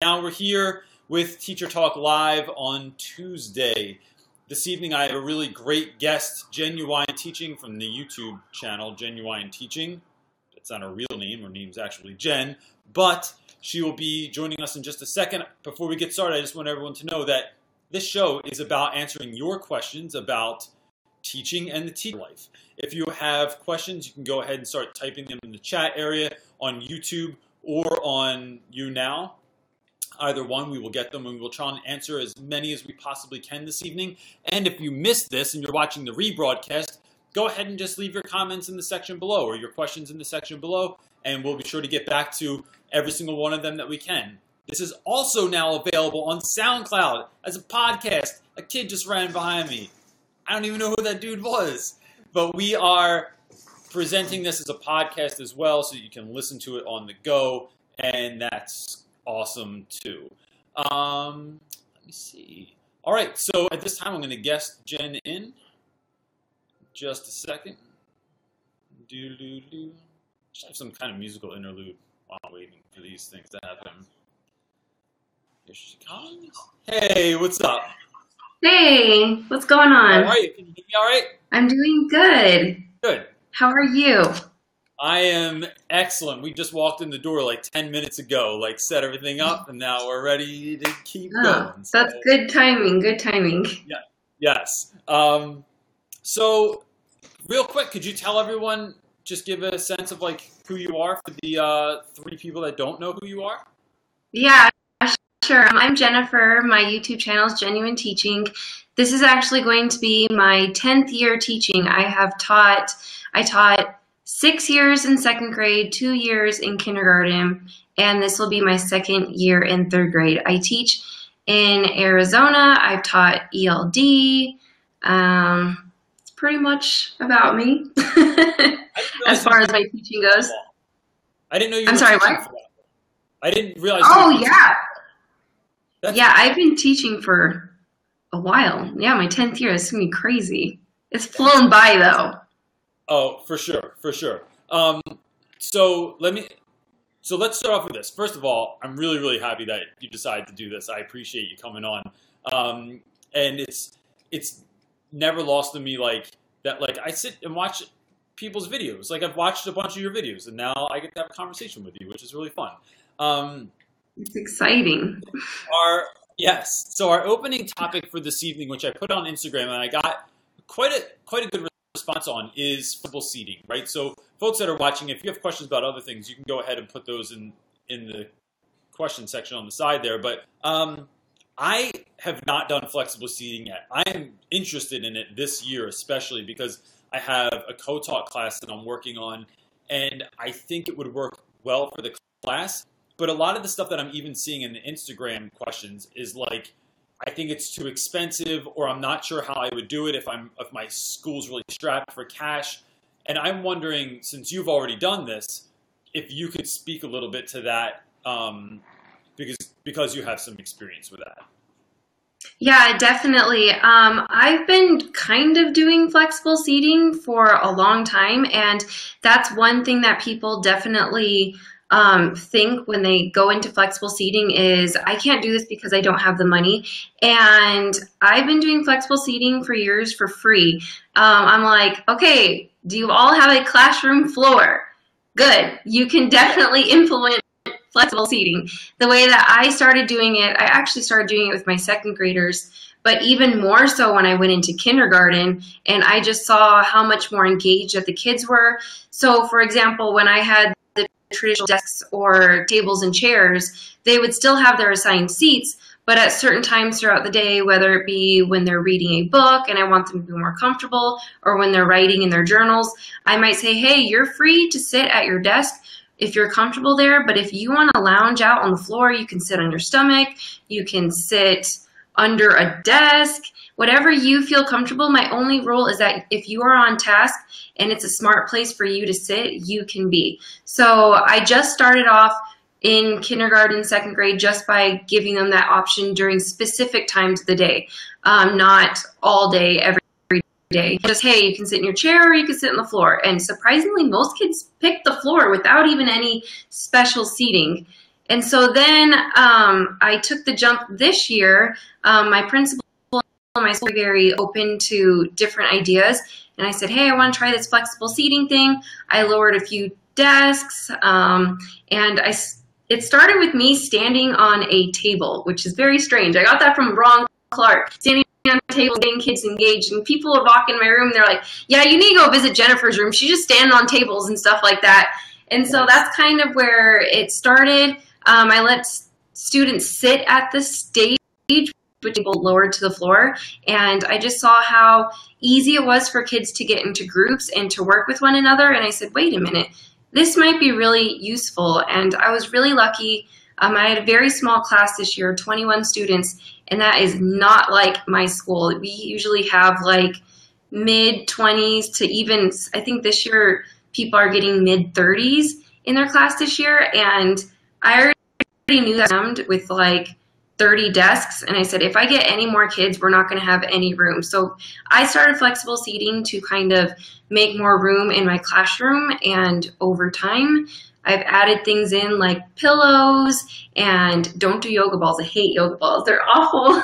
now we're here with Teacher Talk Live on Tuesday. This evening I have a really great guest, Jennuine Teaching from the YouTube channel, Jennuine Teaching. It's not her real name, her name's actually Jen, but she will be joining us in just a second. Before we get started, I just want everyone to know that this show is about answering your questions about teaching and the teacher life. If you have questions, you can go ahead and start typing them in the chat area on YouTube or on YouNow. Either one, we will get them and we will try and answer as many as we possibly can this evening. And if you missed this and you're watching the rebroadcast, go ahead and just leave your comments in the section below or your questions in the section below, and we'll be sure to get back to every single one of them that we can. This is also now available on SoundCloud as a podcast. A kid just ran behind me. I don't even know who that dude was. But we are presenting this as a podcast as well, so you can listen to it on the go, and that's awesome too. Let me see. All right, so at this time I'm going to guest Jen in. Just a second. Just have some kind of musical interlude while I'm waiting for these things to happen. Here she comes. Hey, what's up? Hey, what's going on? How are you? Can you hear me all right? I'm doing good. Good. How are you? I am excellent. We just walked in the door like 10 minutes ago, like set everything up, and now we're ready to keep going. So, that's good timing. Good timing. Yeah. Yes. So, real quick, could you tell everyone, just give a sense of like who you are for the 3 people that don't know who you are? Yeah, sure. I'm Jennifer. My YouTube channel is Jennuine Teaching. This is actually going to be my 10th year teaching. I taught 6 years in 2nd grade, 2 years in kindergarten, and this will be my 2nd year in 3rd grade. I teach in Arizona. I've taught ELD. It's pretty much about me as far as my teaching goes. I didn't know you were I'm sorry, teaching what? for that. I didn't realize. Oh, yeah. Yeah, I've been teaching for a while. Yeah, my 10th year is going to be crazy. It's flown by, though. Oh, for sure, for sure. So let's start off with this. First of all, I'm really, really happy that you decided to do this. I appreciate you coming on. And it's never lost to me like that. Like I sit and watch people's videos. Like I've watched a bunch of your videos, and now I get to have a conversation with you, which is really fun. It's exciting. Yes. So our opening topic for this evening, which I put on Instagram, and I got quite a good response on, is flexible seating, right? So folks that are watching, if you have questions about other things, you can go ahead and put those in the question section on the side there. But I have not done flexible seating yet. I am interested in it this year, especially because I have a co-taught class that I'm working on, and I think it would work well for the class. But a lot of the stuff that I'm even seeing in the Instagram questions is like, I think it's too expensive, or I'm not sure how I would do it if my school's really strapped for cash. And I'm wondering, since you've already done this, if you could speak a little bit to that, because you have some experience with that. Yeah, definitely. I've been kind of doing flexible seating for a long time, and that's one thing that people definitely think when they go into flexible seating is, I can't do this because I don't have the money. And I've been doing flexible seating for years for free. I'm like, okay, do you all have a classroom floor? Good. You can definitely implement flexible seating. The way that I started doing it, I actually started doing it with my 2nd graders, but even more so when I went into kindergarten, and I just saw how much more engaged that the kids were. So for example, when I had the traditional desks or tables and chairs, they would still have their assigned seats, but at certain times throughout the day, whether it be when they're reading a book and I want them to be more comfortable, or when they're writing in their journals, I might say, hey, you're free to sit at your desk if you're comfortable there, but if you want to lounge out on the floor, you can sit on your stomach, you can sit under a desk, whatever you feel comfortable. My only rule is that if you are on task and it's a smart place for you to sit, you can be. So I just started off in kindergarten, 2nd grade, just by giving them that option during specific times of the day, not all day, every day. Just, hey, you can sit in your chair or you can sit on the floor. And surprisingly, most kids pick the floor without even any special seating. And so then I took the jump this year. My principal and my school were very open to different ideas. And I said, hey, I want to try this flexible seating thing. I lowered a few desks. It started with me standing on a table, which is very strange. I got that from Ron Clark, standing on a table, getting kids engaged. And people would walk in my room, and they're like, yeah, you need to go visit Jennifer's room. She's just standing on tables and stuff like that. And so that's kind of where it started. I let students sit at the stage, which people lowered to the floor, and I just saw how easy it was for kids to get into groups and to work with one another. And I said, wait a minute, this might be really useful. And I was really lucky. I had a very small class this year, 21 students, and that is not like my school. We usually have like mid-20s to even, I think this year people are getting mid-30s in their class this year, and I already knew that with like 30 desks, and I said, if I get any more kids, we're not going to have any room. So I started flexible seating to kind of make more room in my classroom, and over time, I've added things in like pillows, and don't do yoga balls. I hate yoga balls. They're awful.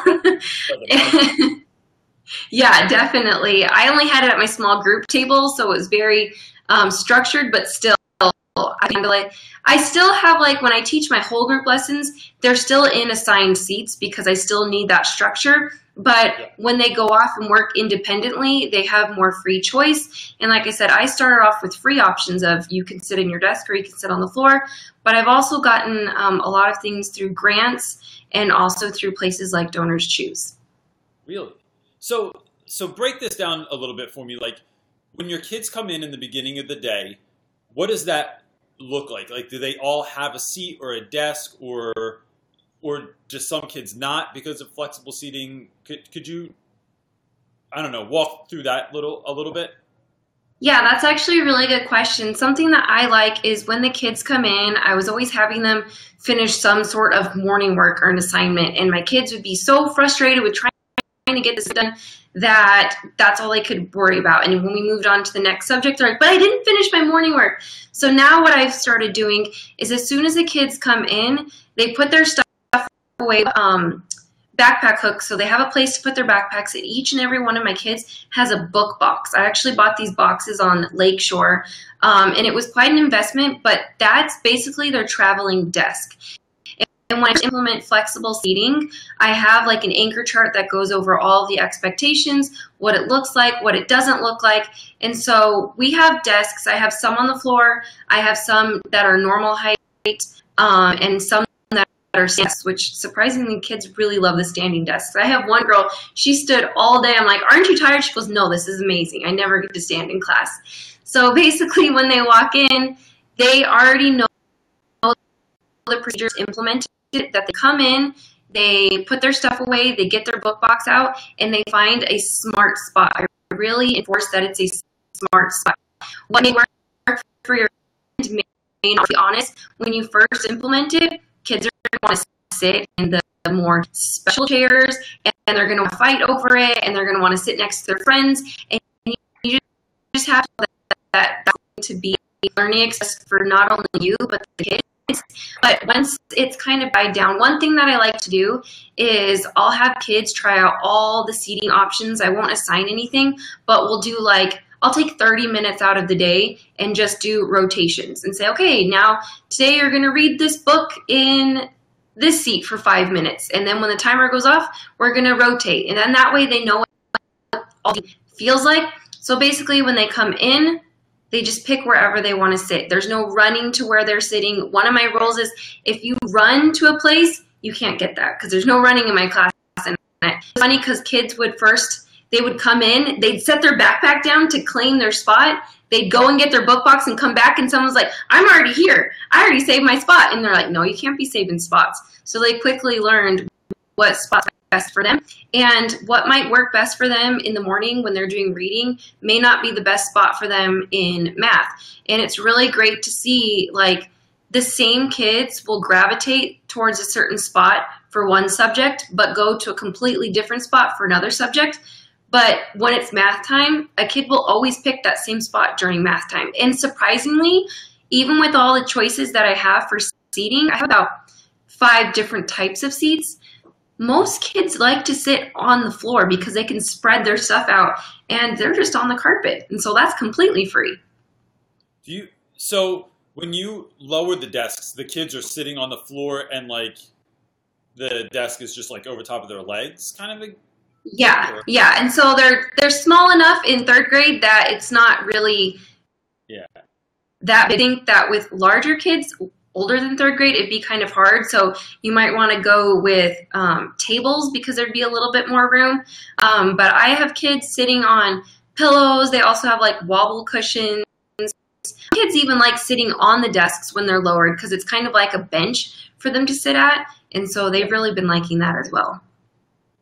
Yeah, definitely. I only had it at my small group table, so it was very structured, but still, I still have, like, when I teach my whole group lessons, they're still in assigned seats because I still need that structure. But when they go off and work independently, they have more free choice. And like I said, I started off with free options of you can sit in your desk or you can sit on the floor. But I've also gotten a lot of things through grants and also through places like Donors Choose. Really? So break this down a little bit for me. Like, when your kids come in the beginning of the day, what does that look like? Like, do they all have a seat or a desk, or just some kids not because of flexible seating? Could you, I don't know, walk through that a little bit? Yeah, that's actually a really good question. Something that I like is when the kids come in, I was always having them finish some sort of morning work or an assignment, and my kids would be so frustrated with trying to get this done that that's all they could worry about. And when we moved on to the next subject, they're like, but I didn't finish my morning work. So now what I've started doing is as soon as the kids come in, they put their stuff away, backpack hooks, so they have a place to put their backpacks. And each and every one of my kids has a book box. I actually bought these boxes on Lakeshore, and it was quite an investment, but that's basically their traveling desk. And when I implement flexible seating, I have like an anchor chart that goes over all the expectations, what it looks like, what it doesn't look like. And so we have desks. I have some on the floor. I have some that are normal height, and some that are desks, which surprisingly kids really love the standing desks. I have one girl, she stood all day. I'm like, aren't you tired? She goes, no, this is amazing. I never get to stand in class. So basically when they walk in, they already know the procedures implemented, that they come in, they put their stuff away, they get their book box out, and they find a smart spot. I really enforce that it's a smart spot. When they work for your kids, may not be honest, when you first implement it, kids are going to want to sit in the more special chairs, and they're going to fight over it, and they're going to want to sit next to their friends, and you just have to know that that's going to be a learning experience for not only you, but the kids. But once it's kind of died down, one thing that I like to do is I'll have kids try out all the seating options. I won't assign anything, but we'll do like, I'll take 30 minutes out of the day and just do rotations and say, okay, now today you're going to read this book in this seat for 5 minutes. And then when the timer goes off, we're going to rotate. And then that way they know what all feels like. So basically when they come in, they just pick wherever they want to sit. There's no running to where they're sitting. One of my rules is if you run to a place, you can't get that because there's no running in my class. And it's funny because kids would they would come in, they'd set their backpack down to claim their spot. They'd go and get their book box and come back, and someone's like, I'm already here. I already saved my spot. And they're like, no, you can't be saving spots. So they quickly learned what spots best for them, and what might work best for them in the morning when they're doing reading may not be the best spot for them in math. And it's really great to see like the same kids will gravitate towards a certain spot for one subject but go to a completely different spot for another subject. But when it's math time, a kid will always pick that same spot during math time. And surprisingly, even with all the choices that I have for seating. I have about 5 different types of seats. Most kids like to sit on the floor because they can spread their stuff out and they're just on the carpet. And so that's completely free. So when you lower the desks, the kids are sitting on the floor and like the desk is just like over top of their legs kind of? Yeah. And so they're small enough in 3rd grade that it's not really that big. I think that with larger kids, older than 3rd grade, it'd be kind of hard. So you might want to go with tables because there'd be a little bit more room. But I have kids sitting on pillows. They also have like wobble cushions. Kids even like sitting on the desks when they're lowered because it's kind of like a bench for them to sit at. And so they've really been liking that as well.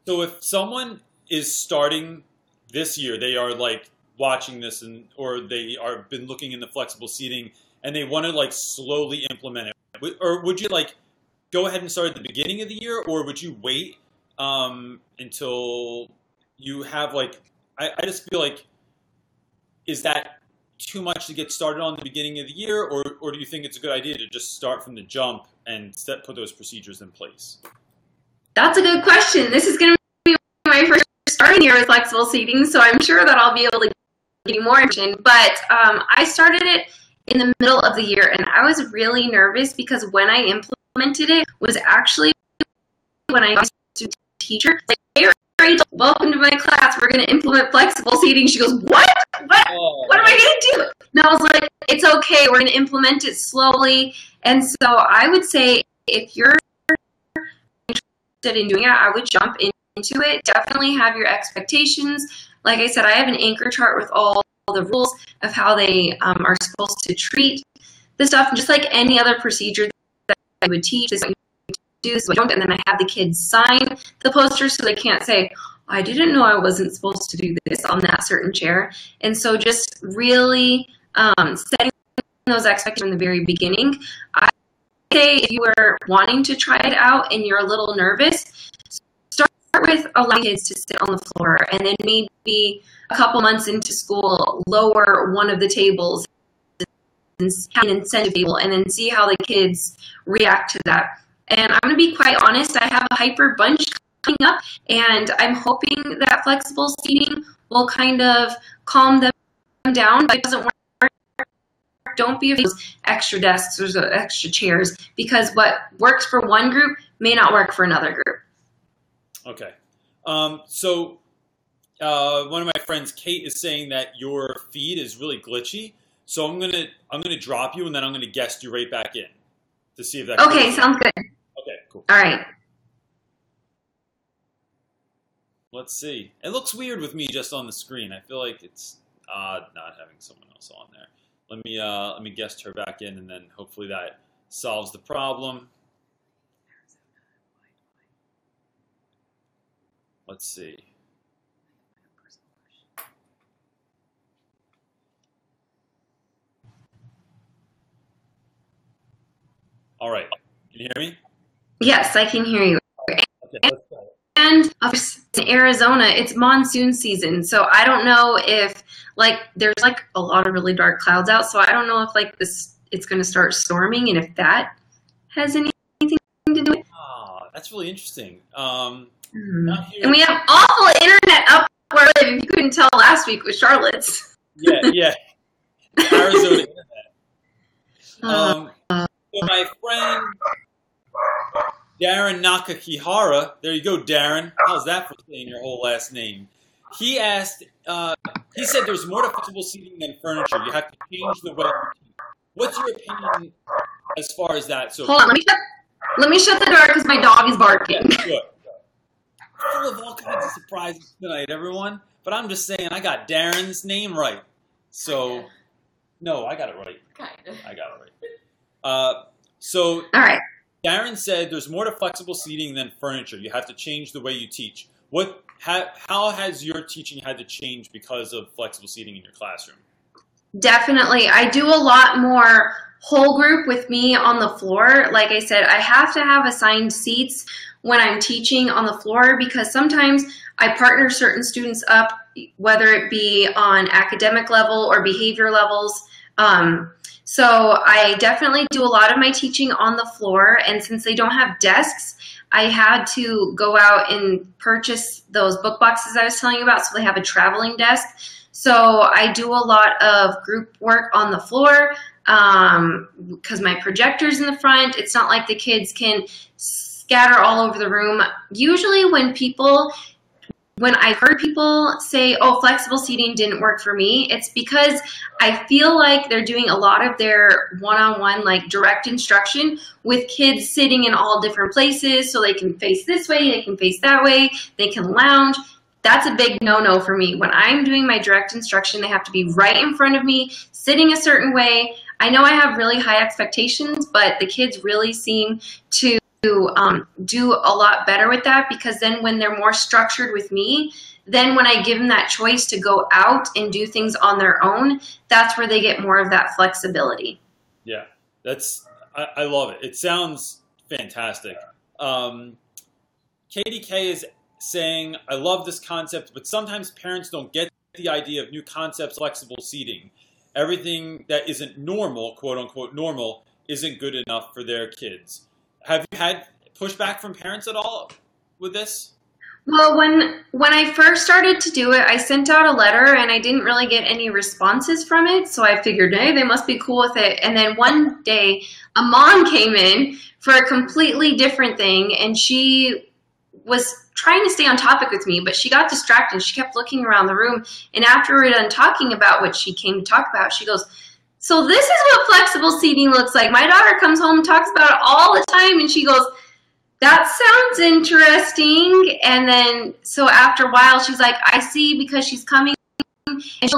So if someone is starting this year, they are like watching this or they are been looking in the flexible seating and they want to like slowly implement it, or would you like go ahead and start at the beginning of the year, or would you wait until you have like, I just feel like, is that too much to get started on the beginning of the year, or do you think it's a good idea to just start from the jump and put those procedures in place? That's a good question. This is going to be my first starting year with flexible seating, so I'm sure that I'll be able to give you more information. But I started it in the middle of the year, and I was really nervous because when I implemented it was actually when I was a teacher. Like, hey, Rachel, welcome to my class. We're going to implement flexible seating. She goes, what? What am I going to do? And I was like, it's okay. We're going to implement it slowly. And so I would say if you're interested in doing it, I would jump into it. Definitely have your expectations. Like I said, I have an anchor chart with all the rules of how they are supposed to treat the stuff, just like any other procedure that I would teach. This is what you do, this is what you don't, and then I have the kids sign the poster so they can't say, I didn't know I wasn't supposed to do this on that certain chair. And so just really setting those expectations from the very beginning. I say if you were wanting to try it out and you're a little nervous, start with allowing kids to sit on the floor, and then maybe a couple months into school, lower one of the tables and have an incentive table, and then see how the kids react to that. And I'm going to be quite honest, I have a hyper bunch coming up, and I'm hoping that flexible seating will kind of calm them down. But it doesn't work. Don't be afraid of those extra desks or those extra chairs, because what works for one group may not work for another group. Okay. So one of my friends, Kate, is saying that your feed is really glitchy. So I'm gonna drop you, and then I'm gonna guest you right back in to see if that. Okay, sounds good. Okay, cool. All right. Let's see. It looks weird with me just on the screen. I feel like it's odd not having someone else on there. Let me guest her back in, and then hopefully that solves the problem. Let's see. All right. Can you hear me? Yes, I can hear you. Okay, let's go. And in Arizona, it's monsoon season, so I don't know if there's a lot of really dark clouds out, so I don't know if it's going to start storming, and if that has anything to do with it. Oh, that's really interesting. And we have awful internet up where I live. If you couldn't tell last week with Charlotte's. Yeah. Arizona internet. So my friend Darren Nakakihara, there you go, Darren. How's that for saying your whole last name? He asked, he said there's more to flexible seating than furniture. You have to change the way you teach. What's your opinion as far as that? So hold on, let me shut the door because my dog is barking. Yeah, good. Full of all kinds of surprises tonight, everyone. But I'm just saying, I got Darren's name right. So, no, I got it right. I got it right. So, all right. Darren said there's more to flexible seating than furniture. You have to change the way you teach. How has your teaching had to change because of flexible seating in your classroom? Definitely. I do a lot more whole group with me on the floor. Like I said, I have to have assigned seats when I'm teaching on the floor because sometimes I partner certain students up, whether it be on academic level or behavior levels. So I definitely do a lot of my teaching on the floor. And since they don't have desks, I had to go out and purchase those book boxes I was telling you about. So they have a traveling desk. So I do a lot of group work on the floor because my projector's in the front. It's not like the kids can scatter all over the room. Usually when I've heard people say, oh, flexible seating didn't work for me, it's because I feel like they're doing a lot of their one-on-one, like direct instruction with kids sitting in all different places. So they can face this way, they can face that way, they can lounge. That's a big no-no for me. When I'm doing my direct instruction, they have to be right in front of me, sitting a certain way. I know I have really high expectations, but the kids really seem to do a lot better with that, because then when they're more structured with me, then when I give them that choice to go out and do things on their own, that's where they get more of that flexibility. Yeah, I love it. It sounds fantastic. Katie K is saying, I love this concept, but sometimes parents don't get the idea of new concepts, flexible seating. Everything that isn't normal, quote unquote normal, isn't good enough for their kids. Have you had pushback from parents at all with this? Well, when I first started to do it, I sent out a letter and I didn't really get any responses from it. So I figured, hey, they must be cool with it. And then one day a mom came in for a completely different thing, and she was trying to stay on topic with me, but she got distracted. She kept looking around the room. And after we were done talking about what she came to talk about, she goes, so this is what flexible seating looks like. My daughter comes home and talks about it all the time, and she goes, that sounds interesting. And then, so after a while, she's like, I see, because she's coming and she's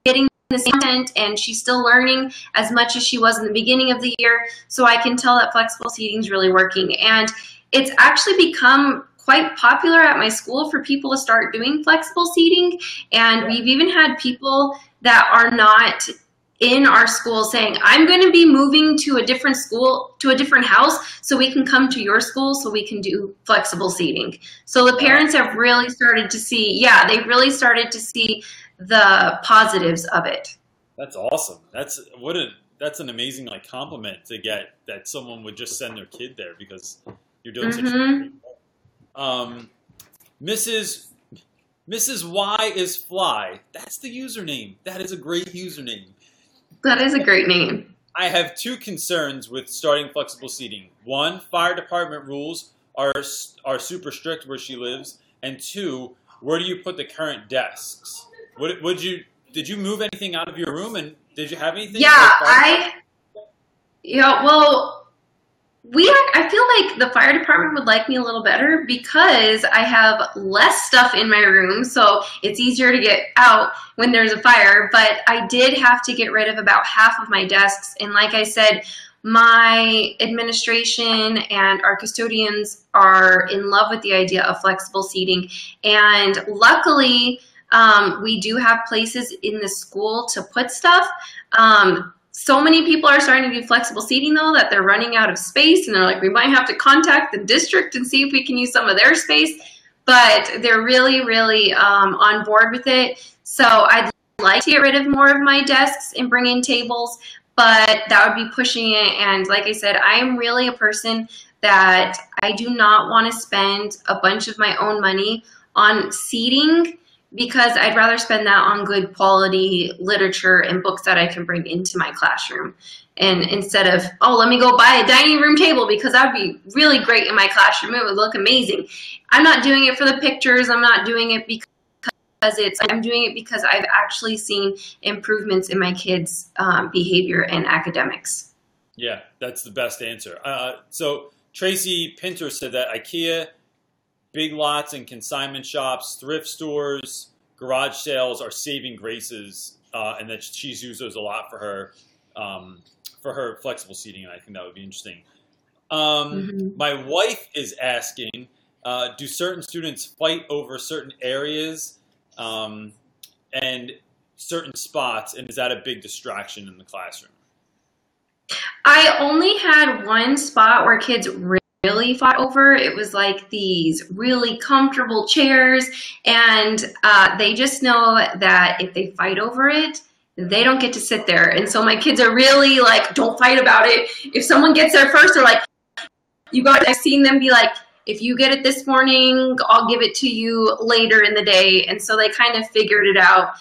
getting this content, and she's still learning as much as she was in the beginning of the year. So I can tell that flexible seating is really working. And it's actually become quite popular at my school for people to start doing flexible seating. And we've even had people that are not in our school saying, I'm going to be moving to a different school, to a different house, so we can come to your school so we can do flexible seating. So the parents have really started to see, they really started to see the positives of it. That's awesome. That's an amazing compliment to get, that someone would just send their kid there because you're doing such a great work. Mrs. Y is Fly. That's the username. That is a great username. That is a great name. I have two concerns with starting flexible seating. One, fire department rules are super strict where she lives. And two, where do you put the current desks? Did you move anything out of your room, and did you have anything? I feel like the fire department would like me a little better because I have less stuff in my room, so it's easier to get out when there's a fire. But I did have to get rid of about half of my desks, and like I said, my administration and our custodians are in love with the idea of flexible seating, and luckily we do have places in the school to put stuff. So many people are starting to do flexible seating, though, that they're running out of space, and they're like, we might have to contact the district and see if we can use some of their space. But they're really, really on board with it. So I'd like to get rid of more of my desks and bring in tables, but that would be pushing it. And like I said, I'm really a person that I do not want to spend a bunch of my own money on seating, because I'd rather spend that on good quality literature and books that I can bring into my classroom. And instead of, oh, let me go buy a dining room table because that would be really great in my classroom. It would look amazing. I'm not doing it for the pictures. I'm not doing it I'm doing it because I've actually seen improvements in my kids' behavior and academics. Yeah, that's the best answer. So Tracy Pinter said that IKEA, Big Lots and consignment shops, thrift stores, garage sales are saving graces, and that she's used those a lot for her flexible seating, and I think that would be interesting. My wife is asking, do certain students fight over certain areas and certain spots, and is that a big distraction in the classroom? I only had one spot where kids really fought over. It was like these really comfortable chairs, and they just know that if they fight over it, they don't get to sit there. And so my kids are really like, don't fight about it. If someone gets there first, they're like, you guys, I've seen them be like, if you get it this morning, I'll give it to you later in the day. And so they kind of figured it out.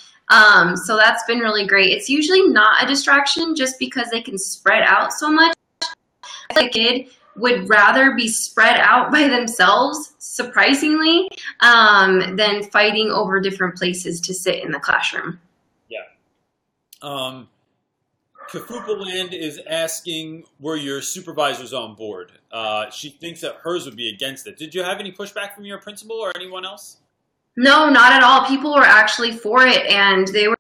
So that's been really great. It's usually not a distraction just because they can spread out so much. I think a kid would rather be spread out by themselves, surprisingly, than fighting over different places to sit in the classroom. Yeah. Kafupaland is asking, were your supervisors on board? She thinks that hers would be against it. Did you have any pushback from your principal or anyone else? No, not at all. People were actually for it, and they were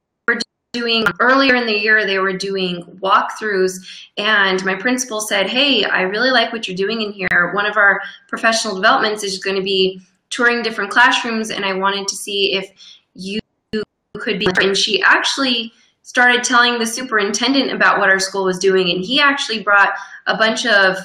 doing, earlier in the year, they were doing walkthroughs, and my principal said, hey, I really like what you're doing in here. One of our professional developments is going to be touring different classrooms, and I wanted to see if you could be, and she actually started telling the superintendent about what our school was doing, and he actually brought a bunch of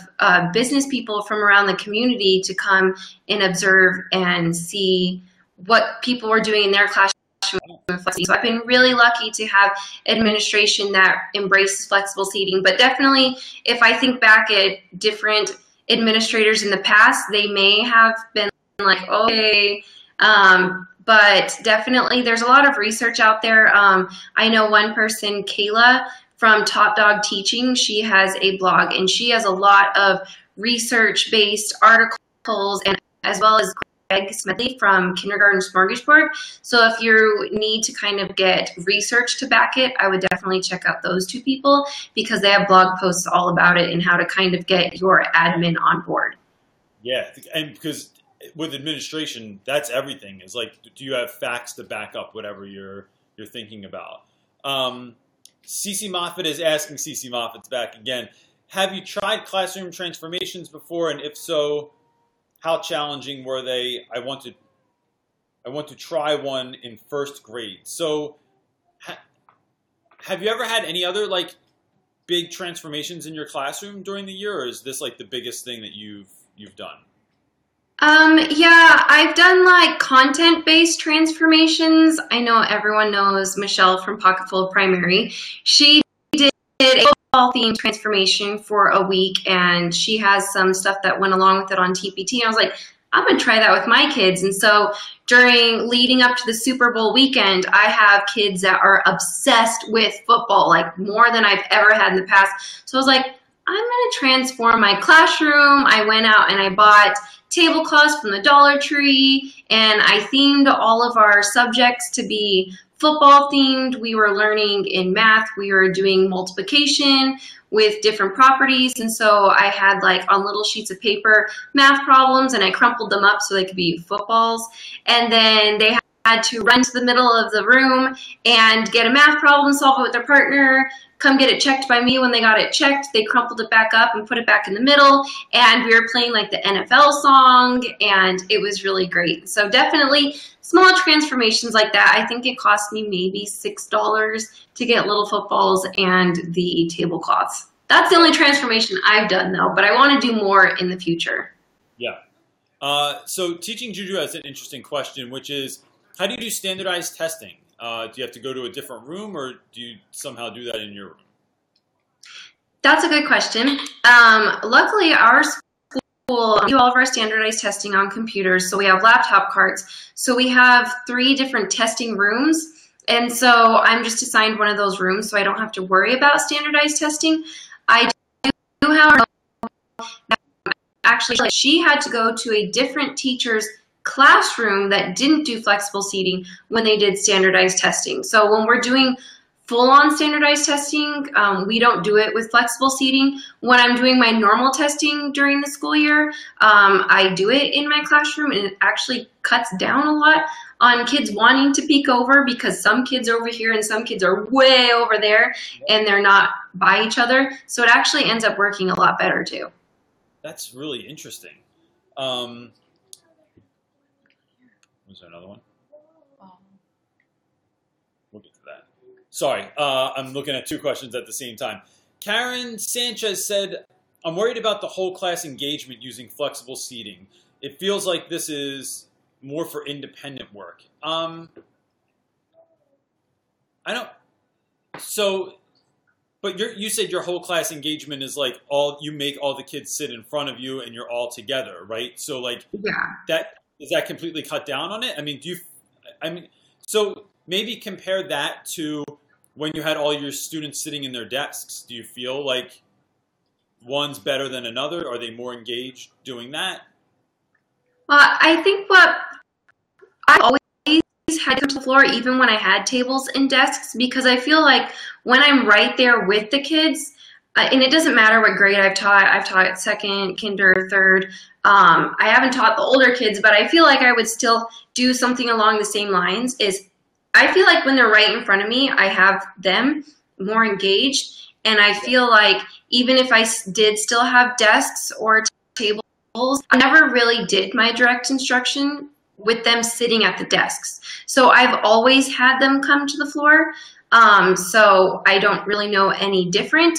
business people from around the community to come and observe and see what people were doing in their classroom. So I've been really lucky to have administration that embraces flexible seating, but definitely if I think back at different administrators in the past, they may have been like, okay, but definitely there's a lot of research out there. I know one person, Kayla from Top Dog Teaching, she has a blog and she has a lot of research-based articles, and as well as Greg Smedley from Kindergarten Smorgasbord. So if you need to kind of get research to back it, I would definitely check out those two people because they have blog posts all about it and how to kind of get your admin on board. Yeah, and because with administration, that's everything. Is like, do you have facts to back up whatever you're thinking about? Cece Moffitt is asking, Cece Moffitt's back again. Have you tried classroom transformations before, and if so, how challenging were they? I want to try one in first grade. So, have you ever had any other like big transformations in your classroom during the year, or is this like the biggest thing that you've done? Yeah, I've done like content-based transformations. I know everyone knows Michelle from Pocketful of Primary. She did a football-themed transformation for a week, and she has some stuff that went along with it on TPT. And I was like, I'm going to try that with my kids. And so leading up to the Super Bowl weekend, I have kids that are obsessed with football, like more than I've ever had in the past. So I was like, I'm going to transform my classroom. I went out and I bought tablecloths from the Dollar Tree, and I themed all of our subjects to be football themed. We were learning in math, we were doing multiplication with different properties, and so I had like on little sheets of paper math problems, and I crumpled them up so they could be footballs, and then they had to run to the middle of the room and get a math problem, solve it with their partner, come get it checked by me. When they got it checked, they crumpled it back up and put it back in the middle, and we were playing like the NFL song, and it was really great. So definitely small transformations like that. I think it cost me maybe $6 to get little footballs and the tablecloths. That's the only transformation I've done though, but I want to do more in the future. Yeah. So Teaching Juju has an interesting question, which is, how do you do standardized testing? Do you have to go to a different room, or do you somehow do that in your room? That's a good question. Luckily, our school do all of our standardized testing on computers, so we have laptop carts. So we have 3 different testing rooms, and so I'm just assigned one of those rooms, so I don't have to worry about standardized testing. I do, however, actually, she had to go to a different teacher's classroom that didn't do flexible seating when they did standardized testing. So when we're doing full-on standardized testing, we don't do it with flexible seating. When I'm doing my normal testing during the school year, I do it in my classroom, and it actually cuts down a lot on kids wanting to peek over, because some kids are over here and some kids are way over there and they're not by each other. So it actually ends up working a lot better too. That's really interesting. Was there another one? We'll get to that. Sorry, I'm looking at 2 questions at the same time. Karen Sanchez said, I'm worried about the whole class engagement using flexible seating. It feels like this is more for independent work. I don't. So, but you said your whole class engagement is like you make all the kids sit in front of you and you're all together, right? So like Yeah. is that completely cut down on it? I mean, so maybe compare that to when you had all your students sitting in their desks. Do you feel like one's better than another? Are they more engaged doing that? I think what I always had to come to the floor, even when I had tables and desks, because I feel like when I'm right there with the kids, and it doesn't matter what grade I've taught second, kinder, third. I haven't taught the older kids, but I feel like I would still do something along the same lines. Is I feel like when they're right in front of me, I have them more engaged, and I feel like even if I did still have desks or tables, I never really did my direct instruction with them sitting at the desks. So I've always had them come to the floor. So I don't really know any different,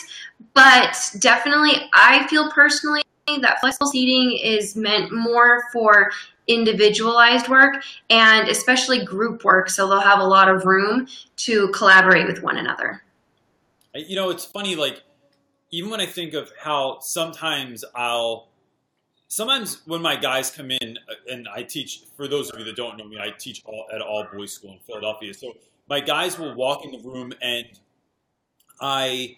but definitely I feel personally that flexible seating is meant more for individualized work and especially group work. So they'll have a lot of room to collaborate with one another. You know, it's funny, like, even when I think of how sometimes when my guys come in and I teach, for those of you that don't know me, I teach at all boys school in Philadelphia. So my guys will walk in the room and I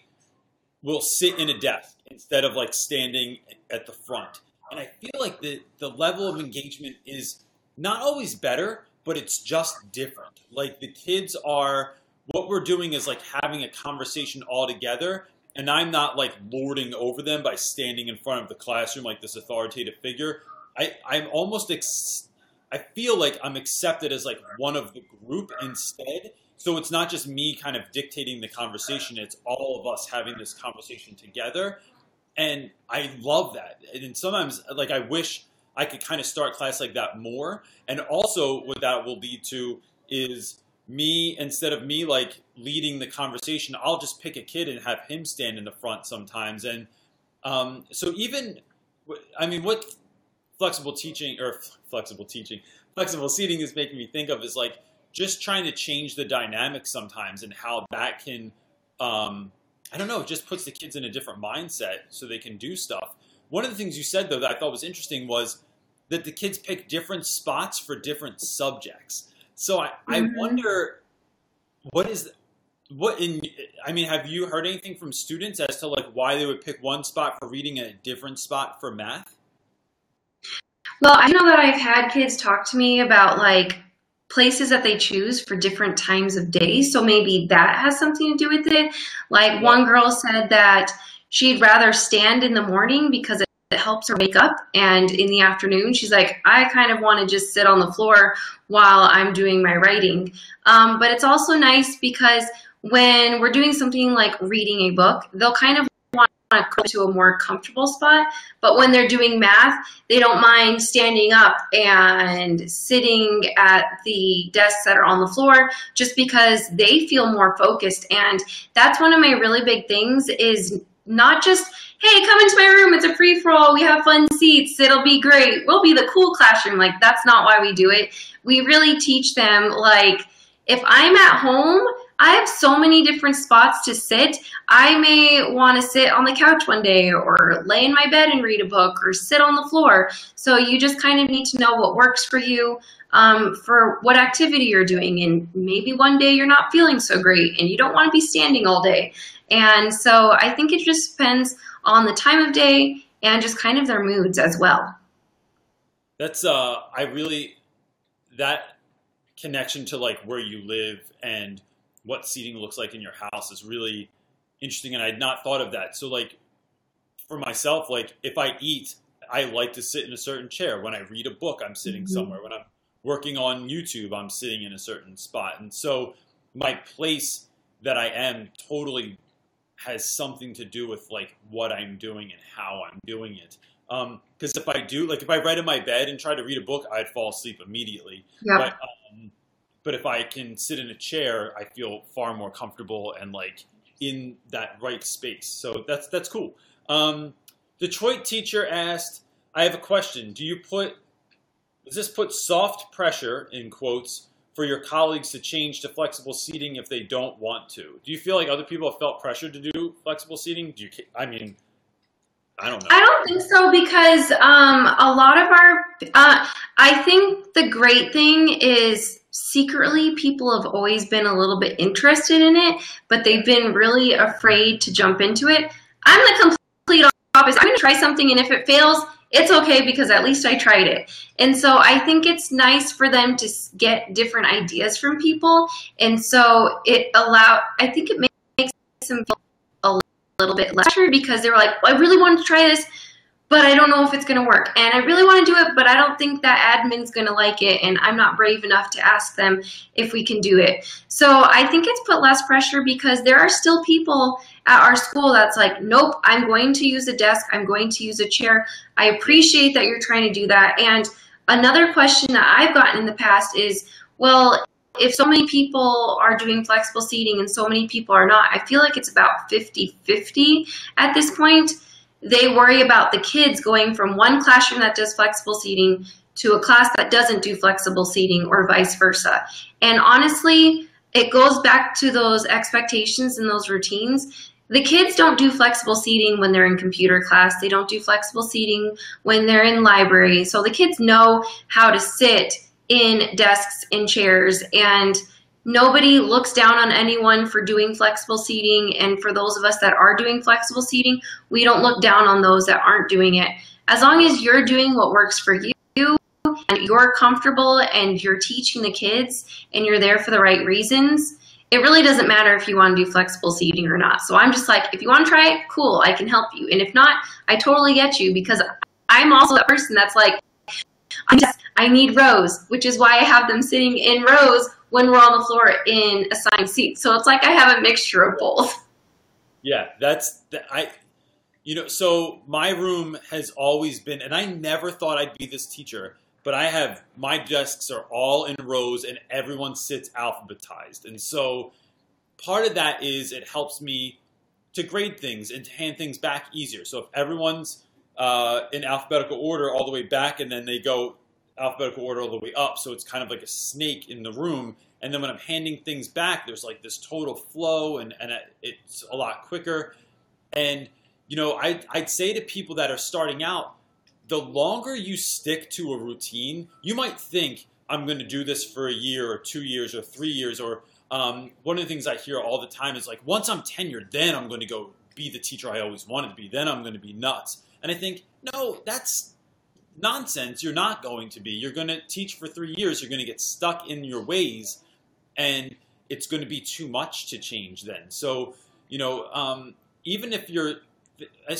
will sit in a desk instead of like standing at the front. And I feel like the level of engagement is not always better, but it's just different. Like what we're doing is like having a conversation all together. And I'm not like lording over them by standing in front of the classroom like this authoritative figure. I feel like I'm accepted as like one of the group instead. So it's not just me kind of dictating the conversation. It's all of us having this conversation together. And I love that. And sometimes like I wish I could kind of start class like that more. And also what that will lead to is instead of me like leading the conversation, I'll just pick a kid and have him stand in the front sometimes. And so what flexible seating is making me think of is like just trying to change the dynamic sometimes and how that can, I don't know, it just puts the kids in a different mindset so they can do stuff. One of the things you said though that I thought was interesting was that the kids pick different spots for different subjects. So I wonder have you heard anything from students as to like why they would pick one spot for reading and a different spot for math? Well, I know that I've had kids talk to me about like places that they choose for different times of day. So maybe that has something to do with it. Like one girl said that she'd rather stand in the morning because it helps her wake up, and in the afternoon she's like, I kind of want to just sit on the floor while I'm doing my writing. But it's also nice because when we're doing something like reading a book, they'll kind of want to go to a more comfortable spot, but when they're doing math, they don't mind standing up and sitting at the desks that are on the floor just because they feel more focused. And that's one of my really big things is not just, hey, come into my room, it's a free-for-all, we have fun seats, it'll be great, we'll be the cool classroom. Like, that's not why we do it. We really teach them, like, if I'm at home, I have so many different spots to sit. I may want to sit on the couch one day or lay in my bed and read a book or sit on the floor. So you just kind of need to know what works for you for what activity you're doing. And maybe one day you're not feeling so great and you don't want to be standing all day. And so I think it just depends on the time of day and just kind of their moods as well. That's that connection to like where you live and what seating looks like in your house is really interesting, and I'd not thought of that. So like for myself, like if I eat, I like to sit in a certain chair. When I read a book, I'm sitting somewhere. When I'm working on YouTube, I'm sitting in a certain spot. And so my place that I am totally has something to do with like what I'm doing and how I'm doing it. Because if I read in my bed and try to read a book, I'd fall asleep immediately. Yep. But if I can sit in a chair, I feel far more comfortable and like in that right space. So that's cool. Detroit teacher asked, I have a question. Does this put soft pressure, in quotes, for your colleagues to change to flexible seating if they don't want to? Do you feel like other people have felt pressured to do flexible seating? I mean, I don't know. I don't think so because a lot of I think the great thing is secretly people have always been a little bit interested in it, but they've been really afraid to jump into it. I'm the complete opposite. I'm going to try something, and if it fails, it's okay because at least I tried it. And so I think it's nice for them to get different ideas from people. And so I think it makes them feel a little bit less pressured because they were like, well, I really want to try this, but I don't know if it's going to work. And I really want to do it, but I don't think that admin's going to like it. And I'm not brave enough to ask them if we can do it. So I think it's put less pressure because there are still people at our school that's like, nope, I'm going to use a desk. I'm going to use a chair. I appreciate that you're trying to do that. And another question that I've gotten in the past is, well, if so many people are doing flexible seating and so many people are not, I feel like it's about 50-50 at this point. They worry about the kids going from one classroom that does flexible seating to a class that doesn't do flexible seating or vice versa. And honestly, it goes back to those expectations and those routines. The kids don't do flexible seating when they're in computer class. They don't do flexible seating when they're in library. So the kids know how to sit in desks and chairs, and nobody looks down on anyone for doing flexible seating. And for those of us that are doing flexible seating, we don't look down on those that aren't doing it. As long as you're doing what works for you and you're comfortable and you're teaching the kids and you're there for the right reasons, it really doesn't matter if you want to do flexible seating or not. So I'm just like, if you want to try it, cool, I can help you. And if not, I totally get you, because I'm also that person that's like, I need rows, which is why I have them sitting in rows when we're on the floor in assigned seats. So it's like I have a mixture of both. Yeah, so my room has always been, and I never thought I'd be this teacher, but my desks are all in rows and everyone sits alphabetized. And so part of that is it helps me to grade things and to hand things back easier. So if everyone's in alphabetical order all the way back, and then they go alphabetical order all the way up, so it's kind of like a snake in the room. And then when I'm handing things back, there's like this total flow, and it's a lot quicker. And I'd say to people that are starting out, the longer you stick to a routine, you might think, I'm going to do this for a year or 2 years or 3 years. Or one of the things I hear all the time is like, once I'm tenured, then I'm going to go be the teacher I always wanted to be. Then I'm going to be nuts. And I think, no, that's nonsense. You're not going to be. You're going to teach for 3 years. You're going to get stuck in your ways, and it's going to be too much to change then. So, even if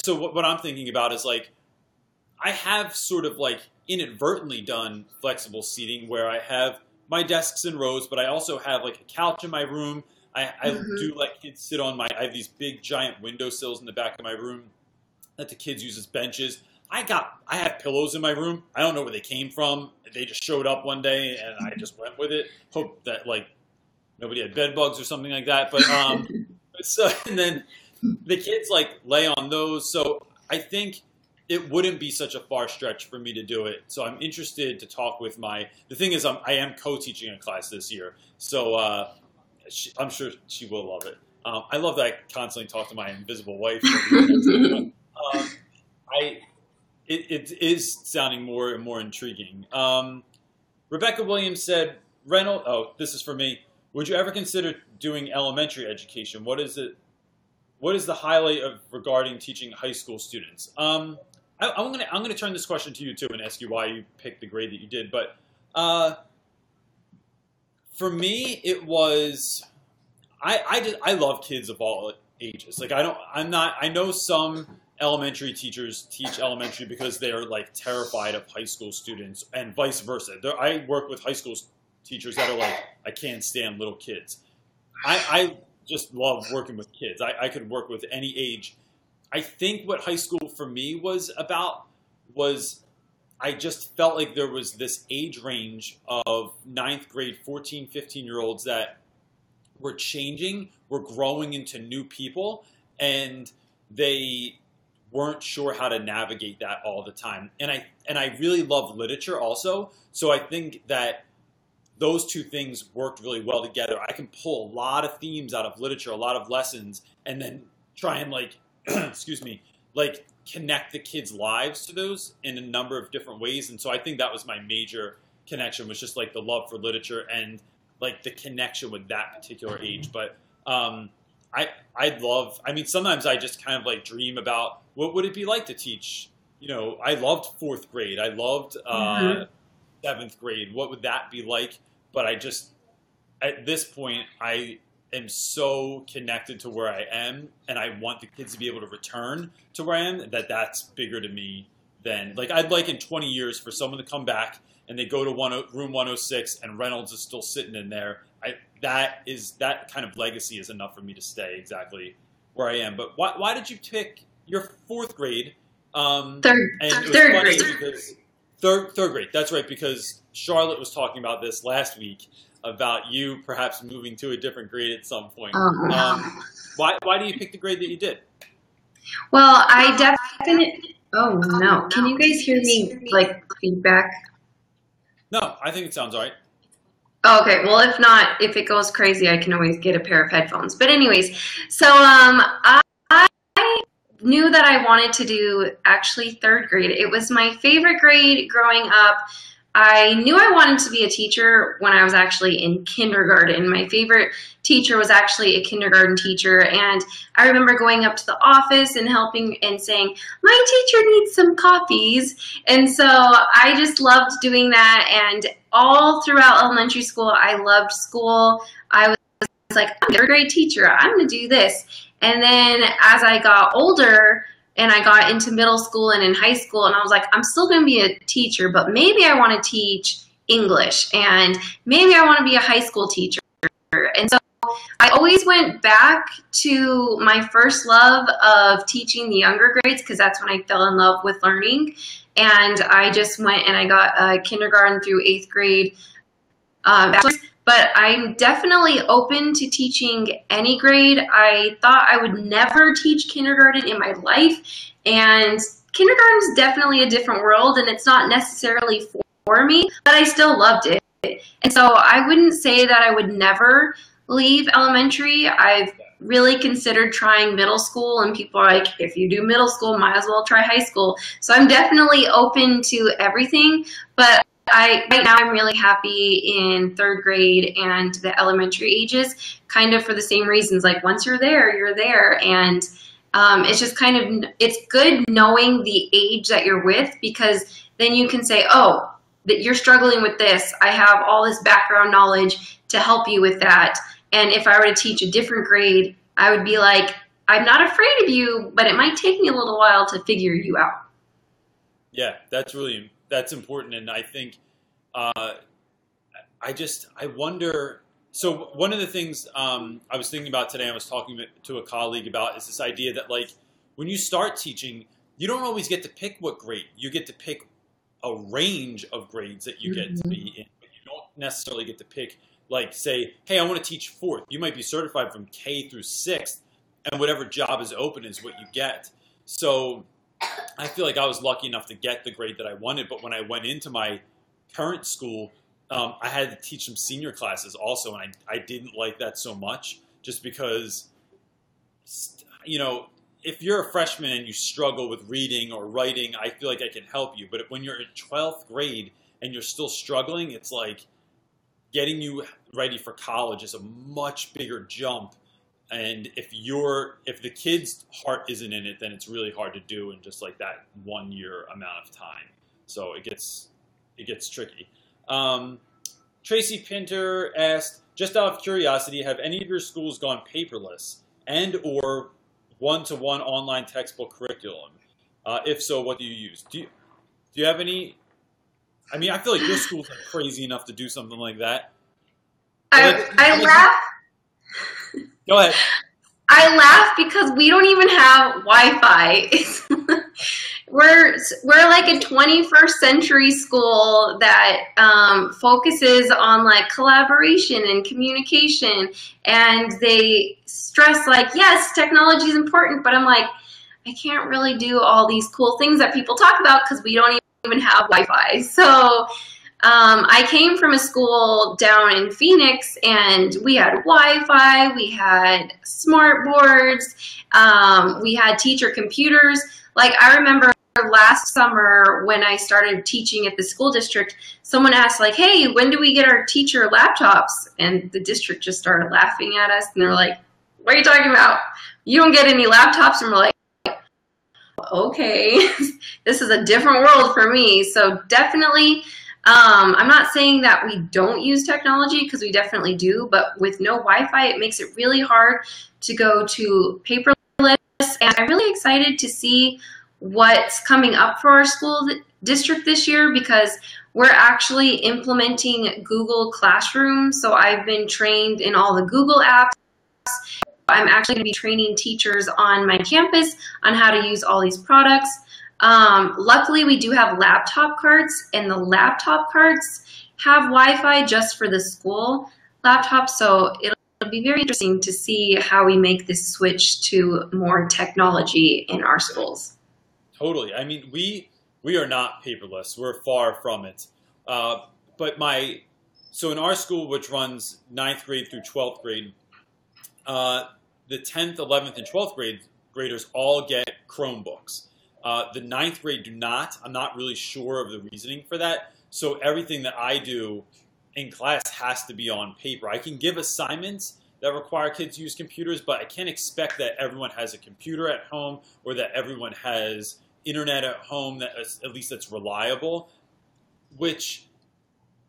what I'm thinking about is like, I have sort of like inadvertently done flexible seating where I have my desks in rows, but I also have like a couch in my room. I do let kids sit on I have these big giant windowsills in the back of my room that the kids use as benches. I have pillows in my room. I don't know where they came from. They just showed up one day and I just went with it. Hope that like nobody had bed bugs or something like that. But and then the kids like lay on those. So I think it wouldn't be such a far stretch for me to do it. So I'm interested to talk with the thing is I am co-teaching a class this year. So I'm sure she will love it. I love that I constantly talk to my invisible wife. It is sounding more and more intriguing. Rebecca Williams said, this is for me. Would you ever consider doing elementary education? What is the highlight regarding teaching high school students? I'm gonna turn this question to you too and ask you why you picked the grade that you did. But for me, it was I love kids of all ages. Like I know some elementary teachers teach elementary because they're like terrified of high school students, and vice versa. I work with high school teachers that are like, I can't stand little kids. I just love working with kids. I could work with any age. I think what high school for me was about was I just felt like there was this age range of 9th grade, 14, 15-year-olds that were changing, were growing into new people, and they weren't sure how to navigate that all the time. And I really love literature also. So I think that those two things worked really well together. I can pull a lot of themes out of literature, a lot of lessons, and then try and like, excuse me, like connect the kids' lives to those in a number of different ways. And so I think that was my major connection, was just like the love for literature and like the connection with that particular age. But I mean, sometimes I just kind of like dream about what would it be like to teach. You know, I loved fourth grade. I loved seventh grade. What would that be like? But I just, at this point, I am so connected to where I am, and I want the kids to be able to return to where I am, that's bigger to me than, like, I'd like in 20 years for someone to come back and they go to room 106 and Reynolds is still sitting in there. That kind of legacy is enough for me to stay exactly where I am. But why did you pick your fourth grade? Third grade. Third grade. That's right, because Charlotte was talking about this last week about you perhaps moving to a different grade at some point. Why do you pick the grade that you did? Well, I definitely. Oh no! Can you guys hear me? Like feedback? No, I think it sounds all right. Okay, well, if not, if it goes crazy, I can always get a pair of headphones. But anyways, so I knew that I wanted to do actually third grade. It was my favorite grade growing up. I knew I wanted to be a teacher when I was actually in kindergarten. My favorite teacher was actually a kindergarten teacher, and I remember going up to the office and helping and saying, my teacher needs some copies. And so I just loved doing that, and all throughout elementary school, I loved school. I was like, I'm a third grade teacher. I'm going to do this. And then as I got older, and I got into middle school and in high school, and I was like, I'm still going to be a teacher, but maybe I want to teach English, and maybe I want to be a high school teacher. And so I always went back to my first love of teaching the younger grades, because that's when I fell in love with learning. And I just went and I got kindergarten through 8th grade bachelor's. But I'm definitely open to teaching any grade. I thought I would never teach kindergarten in my life, and kindergarten is definitely a different world, and it's not necessarily for me, but I still loved it. And so I wouldn't say that I would never leave elementary. I've really considered trying middle school, and people are like, if you do middle school, might as well try high school. So I'm definitely open to everything, but right now I'm really happy in third grade and the elementary ages, kind of for the same reasons. Like once you're there, you're there. And it's just kind of, it's good knowing the age that you're with, because then you can say, oh, that you're struggling with this. I have all this background knowledge to help you with that. And if I were to teach a different grade, I would be like, I'm not afraid of you, but it might take me a little while to figure you out. Yeah, that's important. And I think, I wonder, so one of the things I was thinking about today, I was talking to a colleague about, is this idea that like, when you start teaching, you don't always get to pick what grade. You get to pick a range of grades that you get to be in, but you don't necessarily get to pick, like say, hey, I want to teach 4th. You might be certified from K through 6th, and whatever job is open is what you get. So I feel like I was lucky enough to get the grade that I wanted, but when I went into my current school, I had to teach some senior classes also, and I didn't like that so much, just because, you know, if you're a freshman and you struggle with reading or writing, I feel like I can help you. But when you're in 12th grade and you're still struggling, it's like getting you ready for college is a much bigger jump. And if the kid's heart isn't in it, then it's really hard to do in just like that 1 year amount of time. So it gets tricky. Tracy Pinter asked, just out of curiosity, have any of your schools gone paperless and or one-to-one online textbook curriculum? If so, what do you use? Do you have any? I mean, I feel like your schools are crazy enough to do something like that. I laugh. Go ahead. I laugh because we don't even have Wi-Fi. We're like a 21st century school that focuses on like collaboration and communication, and they stress like, yes, technology is important, but I'm like, I can't really do all these cool things that people talk about because we don't even have Wi-Fi. So I came from a school down in Phoenix, and we had Wi-Fi, we had smart boards, we had teacher computers. Like, I remember last summer when I started teaching at the school district, someone asked, like, hey, when do we get our teacher laptops? And the district just started laughing at us, and they're like, what are you talking about? You don't get any laptops? And we're like, okay, this is a different world for me. So definitely, I'm not saying that we don't use technology, because we definitely do, but with no Wi-Fi, it makes it really hard to go to paperless. And I'm really excited to see what's coming up for our school district this year, because we're actually implementing Google Classroom. So I've been trained in all the Google apps. I'm actually going to be training teachers on my campus on how to use all these products. Luckily, we do have laptop carts, and the laptop carts have Wi-Fi just for the school laptops. So it'll be very interesting to see how we make this switch to more technology in our schools. Totally. I mean, we are not paperless. We're far from it. So in our school, which runs 9th grade through 12th grade, the 10th, 11th, and 12th graders all get Chromebooks. The 9th grade do not. I'm not really sure of the reasoning for that. So everything that I do in class has to be on paper. I can give assignments that require kids to use computers, but I can't expect that everyone has a computer at home or that everyone has internet at home that at least that's reliable.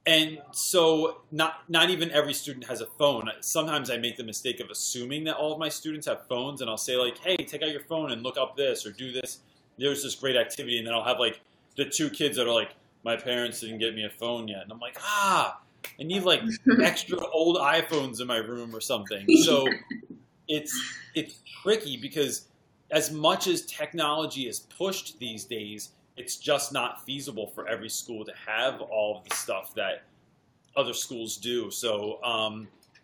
And so not even every student has a phone. Sometimes I make the mistake of assuming that all of my students have phones, and I'll say, like, hey, take out your phone and look up this or do this. There's this great activity, and then I'll have like the 2 kids that are like, my parents didn't get me a phone yet. And I'm like, I need like extra old iPhones in my room or something. So it's tricky, because as much as technology is pushed these days, it's just not feasible for every school to have all of the stuff that other schools do. So,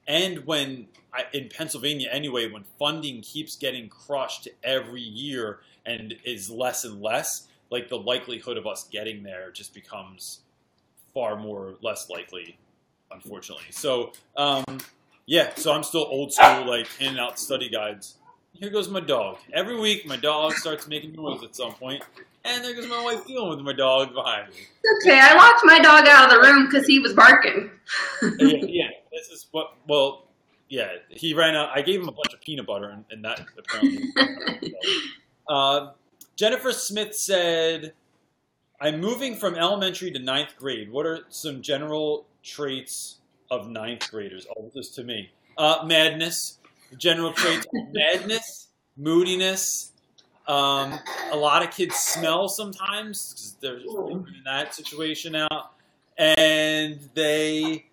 and in Pennsylvania anyway, when funding keeps getting crushed every year and is less and less, like the likelihood of us getting there just becomes far more less likely, unfortunately. So, yeah, so I'm still old school, like handing out study guides. Here goes my dog. Every week, my dog starts making noise at some point. And there goes my wife dealing with my dog behind me. Okay, I locked my dog out of the room because he was barking. Yeah, this is what, well, yeah, he ran out. I gave him a bunch of peanut butter, and that apparently. Jennifer Smith said, I'm moving from elementary to 9th grade. What are some general traits of 9th graders? Oh, this is to me. Madness. General traits of madness, moodiness. A lot of kids smell sometimes because they're figuring that situation out. And they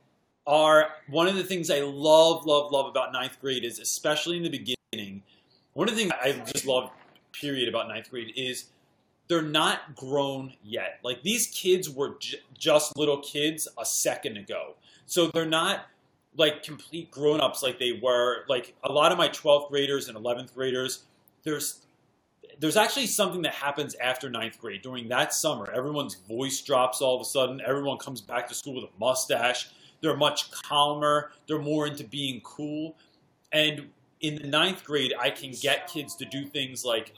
are, one of the things I love about 9th grade is, especially in the beginning, one of the things I just love, period, about 9th grade is they're not grown yet. Like, these kids were just little kids a second ago. So they're not like complete grown-ups like they were. Like, a lot of my 12th graders and 11th graders, there's actually something that happens after 9th grade. During that summer, everyone's voice drops all of a sudden. Everyone comes back to school with a mustache. They're much calmer. They're more into being cool. And in the 9th grade, I can get kids to do things like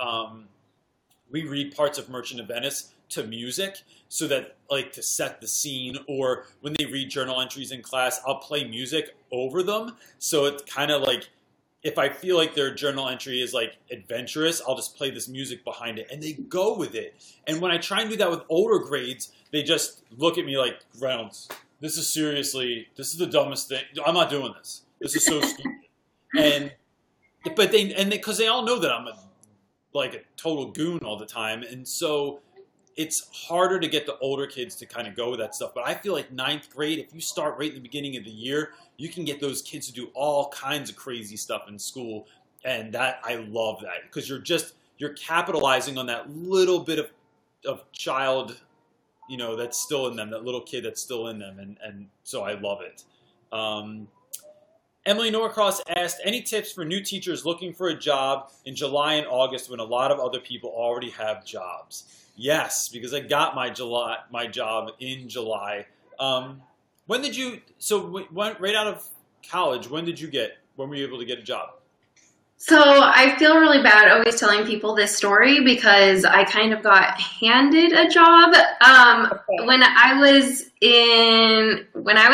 we read parts of Merchant of Venice to music so that, like, to set the scene, or when they read journal entries in class, I'll play music over them. So it's kind of like, if I feel like their journal entry is like adventurous, I'll just play this music behind it, and they go with it. And when I try and do that with older grades, they just look at me like, Reynolds, this is the dumbest thing. I'm not doing this. This is so stupid. Because they all know that I'm like a total goon all the time, and so it's harder to get the older kids to kind of go with that stuff. But I feel like 9th grade, if you start right in the beginning of the year, you can get those kids to do all kinds of crazy stuff in school. And that, I love that, because you're capitalizing on that little bit of child, that's still in them, that little kid that's still in them. And so I love it. Emily Norcross asked, any tips for new teachers looking for a job in July and August when a lot of other people already have jobs? Yes, because I got my job in July. When did you? So right out of college, when were you able to get a job? So I feel really bad always telling people this story because I kind of got handed a job. When I was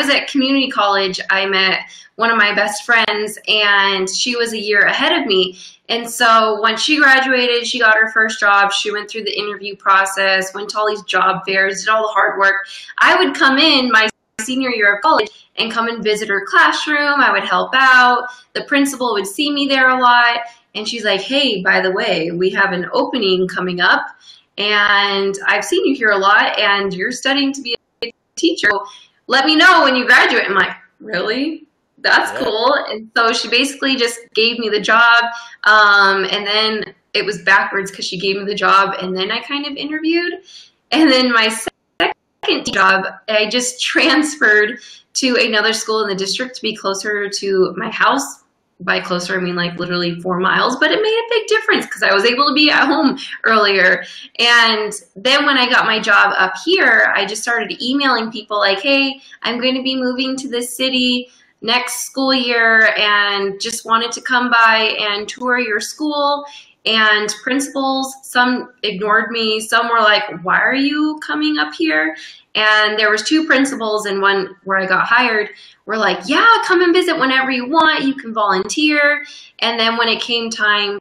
at community college, I met one of my best friends, and she was a year ahead of me. And so when she graduated, she got her first job. She went through the interview process, went to all these job fairs, did all the hard work. I would come in my senior year of college and come and visit her classroom. I would help out. The principal would see me there a lot. And she's like, hey, by the way, we have an opening coming up. And I've seen you here a lot, and you're studying to be a teacher. Let me know when you graduate. I'm like, really? That's cool. And so she basically just gave me the job. And then it was backwards because she gave me the job, and then I kind of interviewed. And then my second job, I just transferred to another school in the district to be closer to my house. By closer, I mean like literally 4 miles, but it made a big difference because I was able to be at home earlier. And then when I got my job up here, I just started emailing people like, hey, I'm going to be moving to this city next school year and just wanted to come by and tour your school. And principals, some ignored me. Some were like, why are you coming up here? And there was 2 principals, and one where I got hired were like, yeah, come and visit whenever you want. You can volunteer. And then when it came time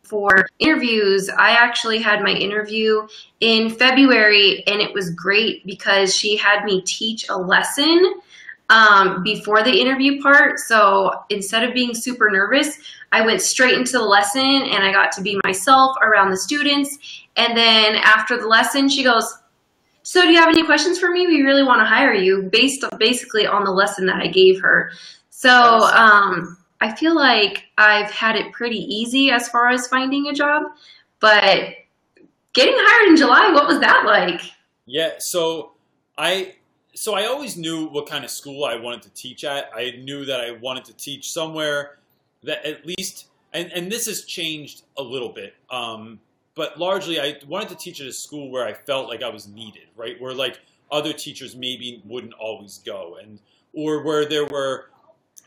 for interviews, I actually had my interview in February, and it was great because she had me teach a lesson before the interview part. So instead of being super nervous, I went straight into the lesson, and I got to be myself around the students. And then after the lesson, she goes, so do you have any questions for me? We really want to hire you, basically on the lesson that I gave her. So I feel like I've had it pretty easy as far as finding a job, but getting hired in July, what was that like? Yeah, so I always knew what kind of school I wanted to teach at. I knew that I wanted to teach somewhere that at least, and this has changed a little bit, but largely I wanted to teach at a school where I felt like I was needed, right? Where like other teachers maybe wouldn't always go, or where there were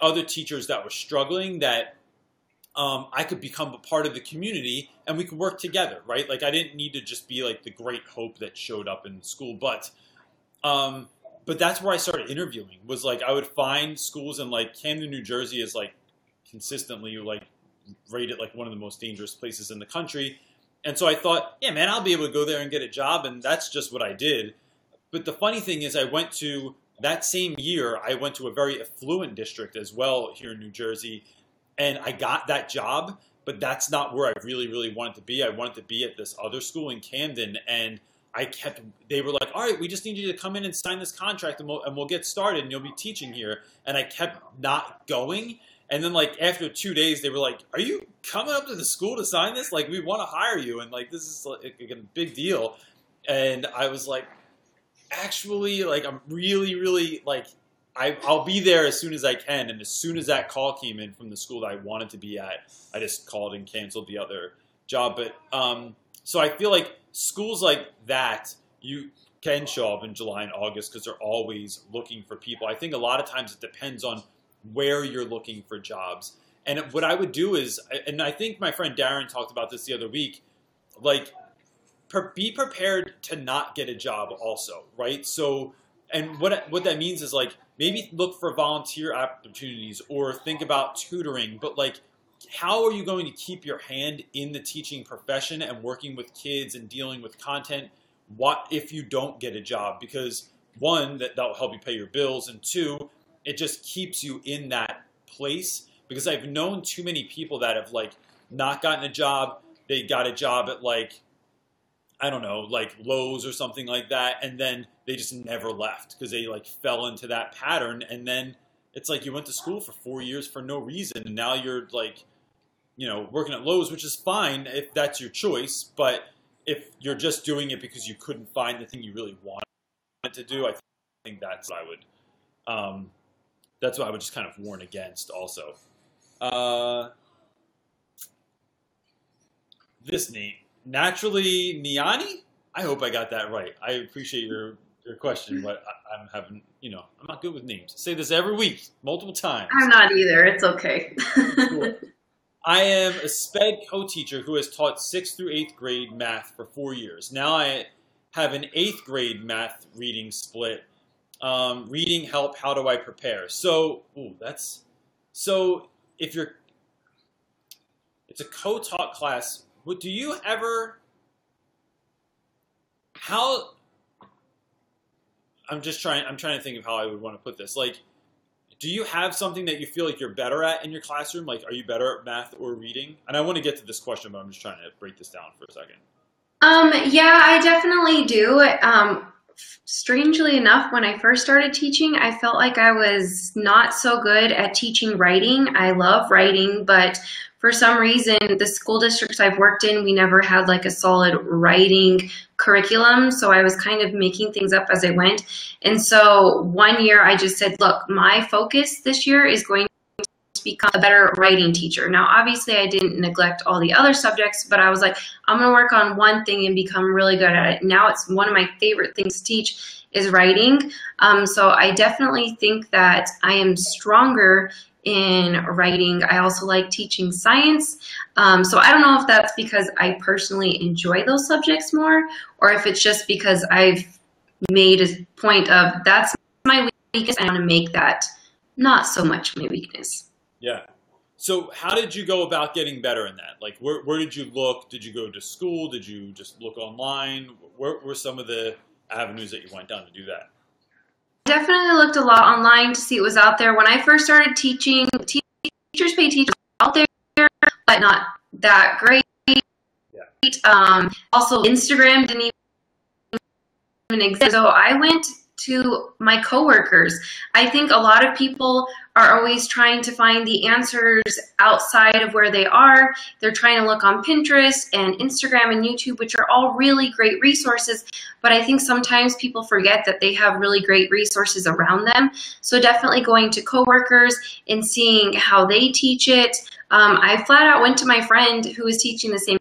other teachers that were struggling that I could become a part of the community and we could work together, right? Like I didn't need to just be like the great hope that showed up in school, but that's where I started interviewing. Was like I would find schools in like Camden, New Jersey is like consistently like rated like one of the most dangerous places in the country. And so I thought, yeah, man, I'll be able to go there and get a job. And that's just what I did. But the funny thing is that same year, I went to a very affluent district as well here in New Jersey. And I got that job, but that's not where I really, really wanted to be. I wanted to be at this other school in Camden. And they were like, all right, we just need you to come in and sign this contract and we'll get started and you'll be teaching here. And I kept not going. And then like after 2 days, they were like, are you coming up to the school to sign this? Like, we want to hire you. And like, this is like a big deal. And I was like, actually, like, I'm really, really like, I'll be there as soon as I can. And as soon as that call came in from the school that I wanted to be at, I just called and canceled the other job. But so I feel like schools like that, you can show up in July and August because they're always looking for people. I think a lot of times it depends on where you're looking for jobs. And what I would do is, and I think my friend Darren talked about this the other week, like be prepared to not get a job also, right? So, and what that means is like, maybe look for volunteer opportunities or think about tutoring, but like, how are you going to keep your hand in the teaching profession and working with kids and dealing with content? What if you don't get a job? Because one, that'll help you pay your bills, and two, it just keeps you in that place. Because I've known too many people that have like not gotten a job. They got a job at like, I don't know, like Lowe's or something like that, and then they just never left because they like fell into that pattern. And then it's like you went to school for 4 years for no reason, and now you're like, working at Lowe's, which is fine if that's your choice. But if you're just doing it because you couldn't find the thing you really wanted to do, I think that's what I would just kind of warn against also. This name, Naturally Niani? I hope I got that right. I appreciate your Good question, but I'm having, I'm not good with names. I say this every week, multiple times. I'm not either. It's okay. Sure. I am a SPED co-teacher who has taught 6th through 8th grade math for 4 years. Now I have an 8th grade math reading split. Reading help, how do I prepare? So, if it's a co-taught class, do you ever, I'm trying to think of how I would want to put this. Like, do you have something that you feel like you're better at in your classroom? Like, are you better at math or reading? And I want to get to this question, but I'm just trying to break this down for a second. Yeah, I definitely do. Strangely enough, when I first started teaching, I felt like I was not so good at teaching writing. I love writing, but for some reason, the school districts I've worked in, we never had like a solid writing curriculum. So I was kind of making things up as I went. And so one year I just said, look, my focus this year is going to become a better writing teacher. Now, obviously I didn't neglect all the other subjects, but I was like, I'm going to work on one thing and become really good at it. Now it's one of my favorite things to teach is writing. So I definitely think that I am stronger in writing. I also like teaching science. So I don't know if that's because I personally enjoy those subjects more, or if it's just because I've made a point of that's my weakness. I want to make that not so much my weakness. Yeah. So how did you go about getting better in that? Like, where did you look? Did you go to school? Did you just look online? Where were some of the avenues that you went down to do that? Definitely looked a lot online to see what was out there. When I first started teaching, teachers pay teachers out there, but not that great. Yeah. Also, Instagram didn't even exist. So I went to my coworkers. I think a lot of people are always trying to find the answers outside of where they are. They're trying to look on Pinterest and Instagram and YouTube, which are all really great resources. But I think sometimes people forget that they have really great resources around them. So definitely going to coworkers and seeing how they teach it. I flat out went to my friend who was teaching the same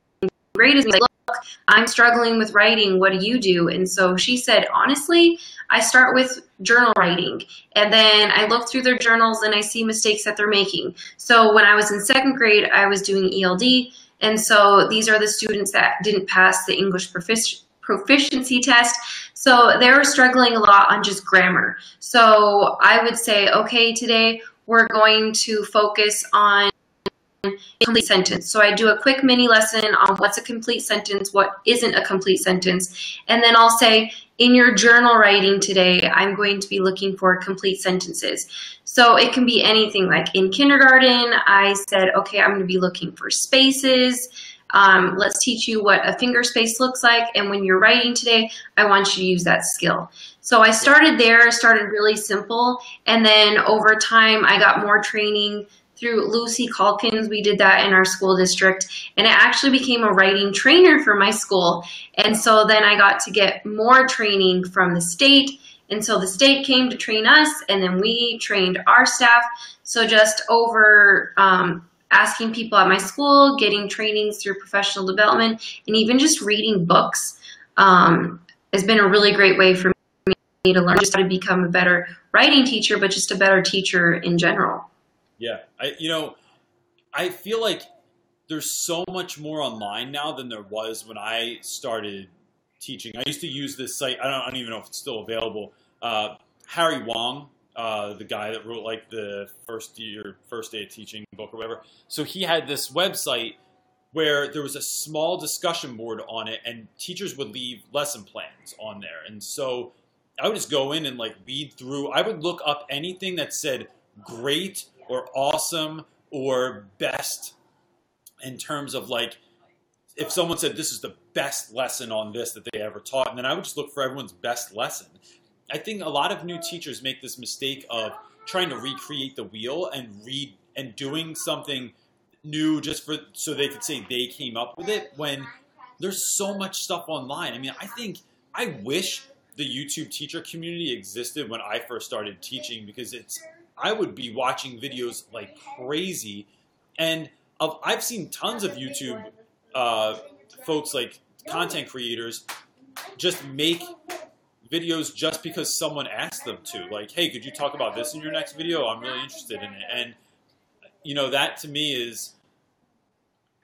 grade as me, like, look, I'm struggling with writing. What do you do? And so she said, honestly, I start with journal writing, and then I look through their journals and I see mistakes that they're making. So when I was in 2nd grade, I was doing ELD, and so these are the students that didn't pass the English proficiency test. So they were struggling a lot on just grammar. So I would say, okay, today we're going to focus on complete sentence. So I do a quick mini lesson on what's a complete sentence, what isn't a complete sentence, and then I'll say, in your journal writing today, I'm going to be looking for complete sentences. So it can be anything. Like in kindergarten, I said, okay, I'm going to be looking for spaces. Let's teach you what a finger space looks like, and when you're writing today, I want you to use that skill. So I started there, started really simple, and then over time, I got more training through Lucy Calkins. We did that in our school district, and it actually became a writing trainer for my school. And so then I got to get more training from the state, and so the state came to train us, and then we trained our staff. So just over asking people at my school, getting trainings through professional development, and even just reading books has been a really great way for me to learn just how to become a better writing teacher, but just a better teacher in general. Yeah, I feel like there's so much more online now than there was when I started teaching. I used to use this site. I don't even know if it's still available. Harry Wong, the guy that wrote like the first day of teaching book or whatever. So he had this website where there was a small discussion board on it, and teachers would leave lesson plans on there. And so I would just go in and like read through. I would look up anything that said great or awesome or best in terms of like, if someone said this is the best lesson on this that they ever taught, and then I would just look for everyone's best lesson. I think a lot of new teachers make this mistake of trying to recreate the wheel and doing something new just so they could say they came up with it, when there's so much stuff online. I mean, I wish the YouTube teacher community existed when I first started teaching, because I would be watching videos like crazy, and I've seen tons of YouTube folks, like content creators, just make videos just because someone asked them to. Like, hey, could you talk about this in your next video? I'm really interested in it. And, you know, that to me is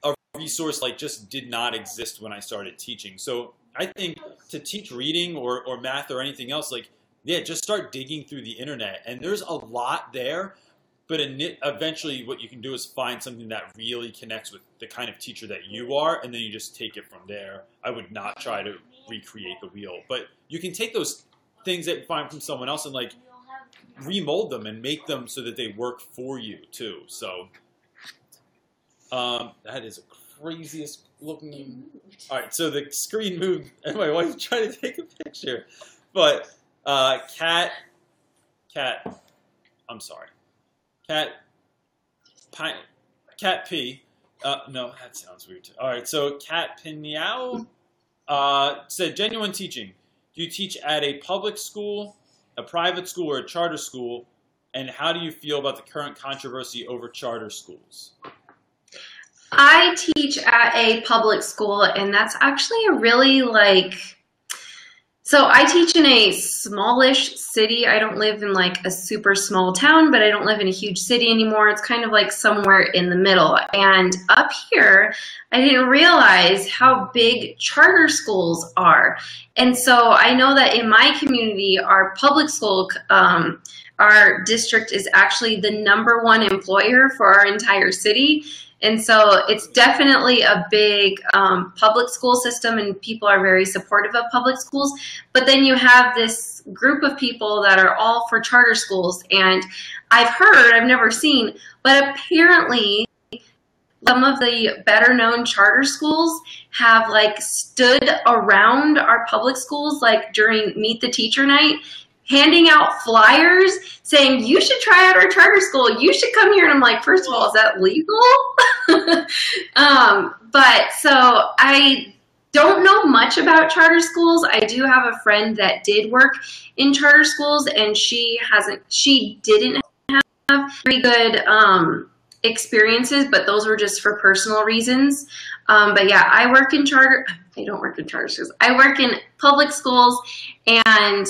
a resource like just did not exist when I started teaching. So I think to teach reading or math or anything else, like, yeah, just start digging through the internet. And there's a lot there. But eventually what you can do is find something that really connects with the kind of teacher that you are, and then you just take it from there. I would not try to recreate the wheel. But you can take those things that you find from someone else and like remold them and make them so that they work for you too. So that is the craziest looking. All right, so the screen moved and my wife tried to take a picture. But Cat, I'm sorry. Cat P. No, that sounds weird too. All right, so Cat Pinyao said, Jennuine Teaching. Do you teach at a public school, a private school, or a charter school? And how do you feel about the current controversy over charter schools? I teach at a public school, and that's actually a really so I teach in a smallish city. I don't live in like a super small town, but I don't live in a huge city anymore. It's kind of like somewhere in the middle. And up here, I didn't realize how big charter schools are. And so I know that in my community, our public school, our district is actually the #1 employer for our entire city. And so it's definitely a big public school system, and people are very supportive of public schools. But then you have this group of people that are all for charter schools. And I've heard, I've never seen, but apparently some of the better known charter schools have like stood around our public schools like during Meet the Teacher Night, handing out flyers saying, you should try out our charter school. You should come here. And I'm like, first of all, is that legal? But so I don't know much about charter schools. I do have a friend that did work in charter schools, and she didn't have very good experiences, but those were just for personal reasons. But yeah, I don't work in charter schools. I work in public schools, and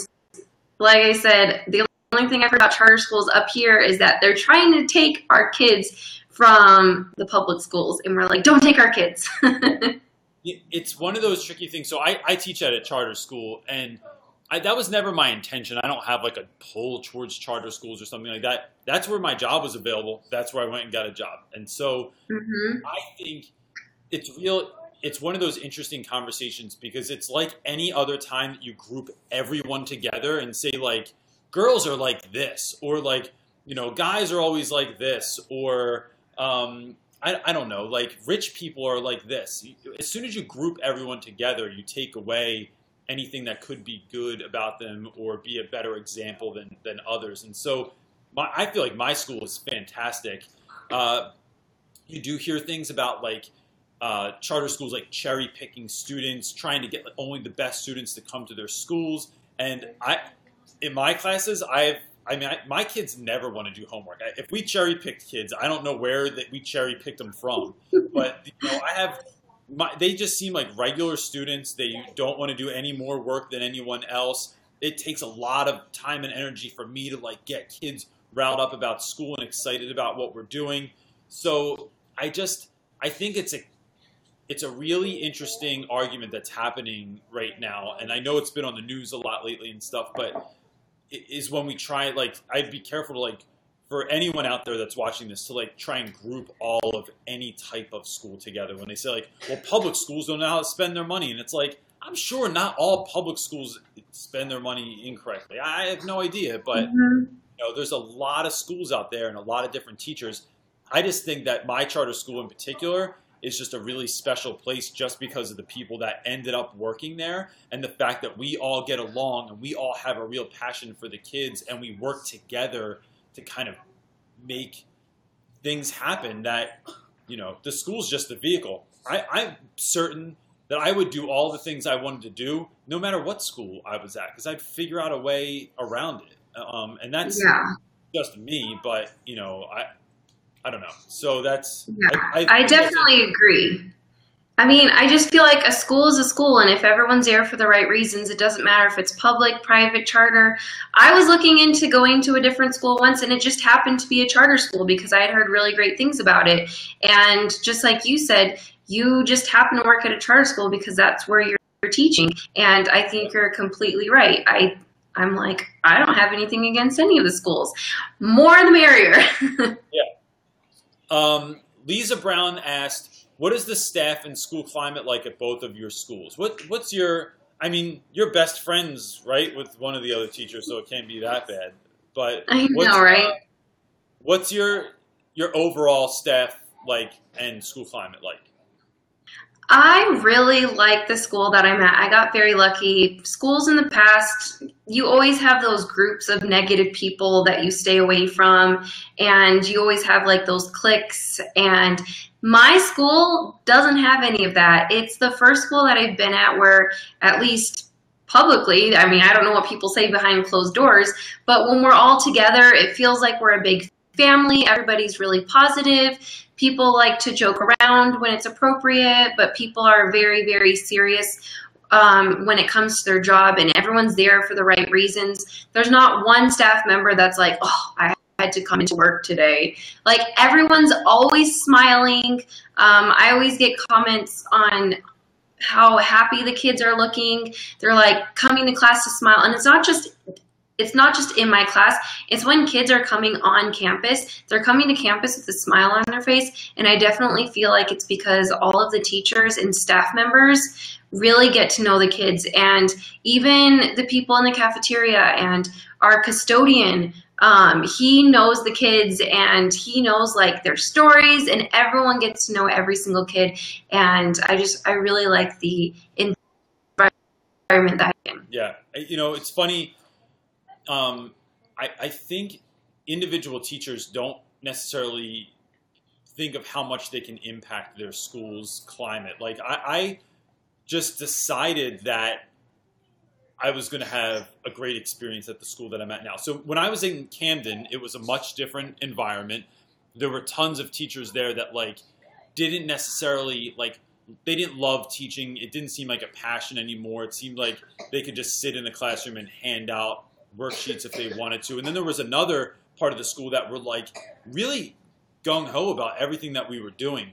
like I said, the only thing I've heard about charter schools up here is that they're trying to take our kids from the public schools, and we're like, don't take our kids. It's one of those tricky things. So I teach at a charter school, and that was never my intention. I don't have like a pull towards charter schools or something like that. That's where my job was available. That's where I went and got a job. And so I think it's one of those interesting conversations, because it's like any other time that you group everyone together and say like, girls are like this, or like, you know, guys are always like this, or I don't know, like rich people are like this. As soon as you group everyone together, you take away anything that could be good about them or be a better example than others. And so I feel like my school is fantastic. You do hear things about like charter schools like cherry picking students, trying to get only the best students to come to their schools. And in my classes, my kids never want to do homework. If we cherry picked kids, I don't know where that we cherry picked them from, but you know, they just seem like regular students. They don't want to do any more work than anyone else. It takes a lot of time and energy for me to like get kids riled up about school and excited about what we're doing. So I think it's a really interesting argument that's happening right now. And I know it's been on the news a lot lately and stuff, but it is when we try, like, I'd be careful to like, for anyone out there that's watching this, to like try and group all of any type of school together when they say like, well, public schools don't know how to spend their money. And it's like, I'm sure not all public schools spend their money incorrectly. I have no idea, but you know, there's a lot of schools out there and a lot of different teachers. I just think that my charter school in particular is just a really special place just because of the people that ended up working there, and the fact that we all get along and we all have a real passion for the kids, and we work together to kind of make things happen. That, you know, the school's just the vehicle. I'm certain that I would do all the things I wanted to do no matter what school I was at, because I'd figure out a way around it. And that's just me, but, you know, I don't know. So that's... Yeah, I definitely agree. I mean, I just feel like a school is a school, and if everyone's there for the right reasons, it doesn't matter if it's public, private, charter. I was looking into going to a different school once, and it just happened to be a charter school because I had heard really great things about it. And just like you said, you just happen to work at a charter school because that's where you're teaching. And I think you're completely right. I'm like, I don't have anything against any of the schools. More the merrier. Lisa Brown asked, what is the staff and school climate like at both of your schools? What's your, I mean, you're best friends, right, with one of the other teachers, so it can't be that bad. But I know, right? What's your overall staff like and school climate like? I really like the school that I'm at. I got very lucky. Schools in the past, you always have those groups of negative people that you stay away from, and you always have like those cliques. And my school doesn't have any of that. It's the first school that I've been at where, at least publicly, I mean, I don't know what people say behind closed doors, but when we're all together, it feels like we're a big family. Everybody's really positive. People like to joke around when it's appropriate, but people are very, very serious when it comes to their job, and everyone's there for the right reasons. There's not one staff member that's like, oh, I had to come into work today. Like, everyone's always smiling. I always get comments on how happy the kids are looking. They're like coming to class to smile, and it's not just in my class. It's when kids are coming on campus. They're coming to campus with a smile on their face. And I definitely feel like it's because all of the teachers and staff members really get to know the kids. And even the people in the cafeteria and our custodian, he knows the kids and he knows like their stories, and everyone gets to know every single kid. And I really like the environment that I'm in. Yeah. You know, it's funny. I think individual teachers don't necessarily think of how much they can impact their school's climate. Like, I just decided that I was going to have a great experience at the school that I'm at now. So when I was in Camden, it was a much different environment. There were tons of teachers there that like didn't necessarily like, they didn't love teaching. It didn't seem like a passion anymore. It seemed like they could just sit in the classroom and hand out worksheets if they wanted to. And then there was another part of the school that were like really gung-ho about everything that we were doing.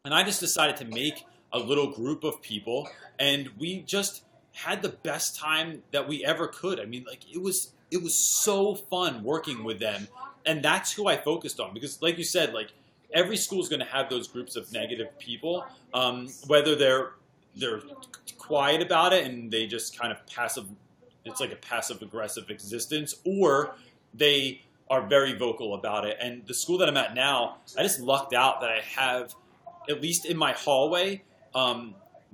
And I just decided to make a little group of people, and we just had the best time that we ever could. I mean, like, it was so fun working with them. And that's who I focused on, because like you said, like, every school is going to have those groups of negative people, whether they're quiet about it and they just kind of it's like a passive-aggressive existence, or they are very vocal about it. And the school that I'm at now, I just lucked out that I have, at least in my hallway,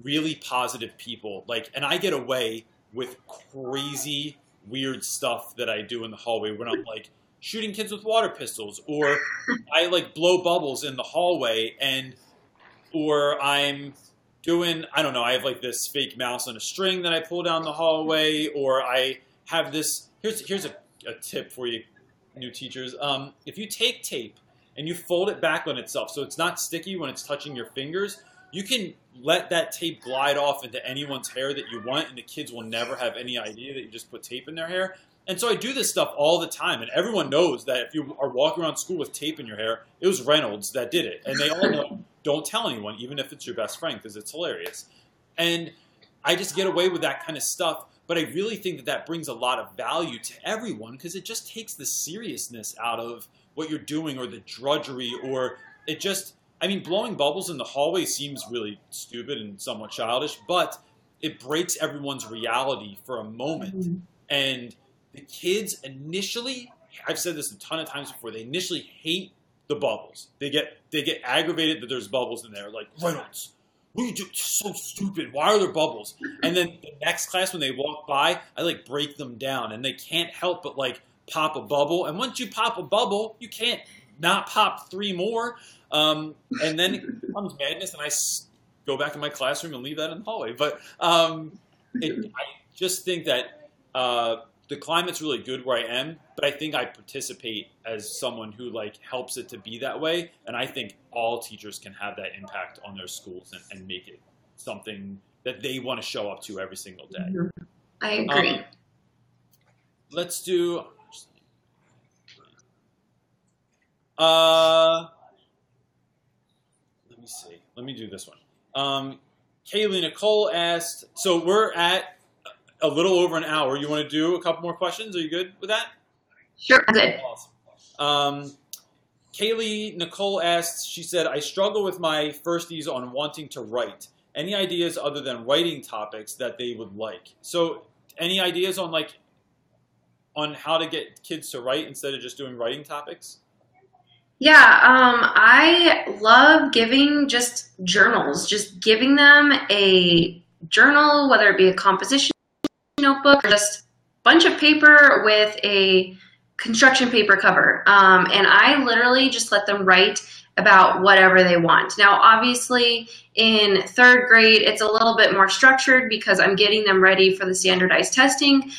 really positive people. Like, and I get away with crazy, weird stuff that I do in the hallway when I'm like shooting kids with water pistols, or I like blow bubbles in the hallway, or I'm doing, I don't know, I have like this fake mouse on a string that I pull down the hallway, or I have this, here's a tip for you new teachers. If you take tape and you fold it back on itself so it's not sticky when it's touching your fingers, you can let that tape glide off into anyone's hair that you want, and the kids will never have any idea that you just put tape in their hair. And so I do this stuff all the time, and everyone knows that if you are walking around school with tape in your hair, it was Reynolds that did it. And they all know, don't tell anyone, even if it's your best friend, because it's hilarious. And I just get away with that kind of stuff, but I really think that brings a lot of value to everyone, because it just takes the seriousness out of what you're doing, or the drudgery, or it just, I mean, blowing bubbles in the hallway seems really stupid and somewhat childish, but it breaks everyone's reality for a moment. And the kids initially, I've said this a ton of times before, they initially hate the bubbles. They get aggravated that there's bubbles in there. Like, Reynolds, what are you doing? It's so stupid. Why are there bubbles? And then the next class, when they walk by, I like break them down, and they can't help but like pop a bubble. And once you pop a bubble, you can't not pop 3 more. And then it becomes madness, and I go back to my classroom and leave that in the hallway. But I just think that the climate's really good where I am, but I think I participate as someone who like helps it to be that way. And I think all teachers can have that impact on their schools and make it something that they want to show up to every single day. I agree. Let's do, let me see. Let me do this one. Kaylee Nicole asked, so we're at a little over an hour. You want to do a couple more questions? Are you good with that? Sure, I'm good. Awesome. Kaylee Nicole asked, she said, I struggle with my firsties on wanting to write. Any ideas other than writing topics that they would like? So any ideas on like, on how to get kids to write instead of just doing writing topics? Yeah, I love giving just journals, just giving them a journal, whether it be a composition notebook or just a bunch of paper with a construction paper cover. And I literally just let them write about whatever they want. Now, obviously, in third grade, it's a little bit more structured because I'm getting them ready for the standardized testing.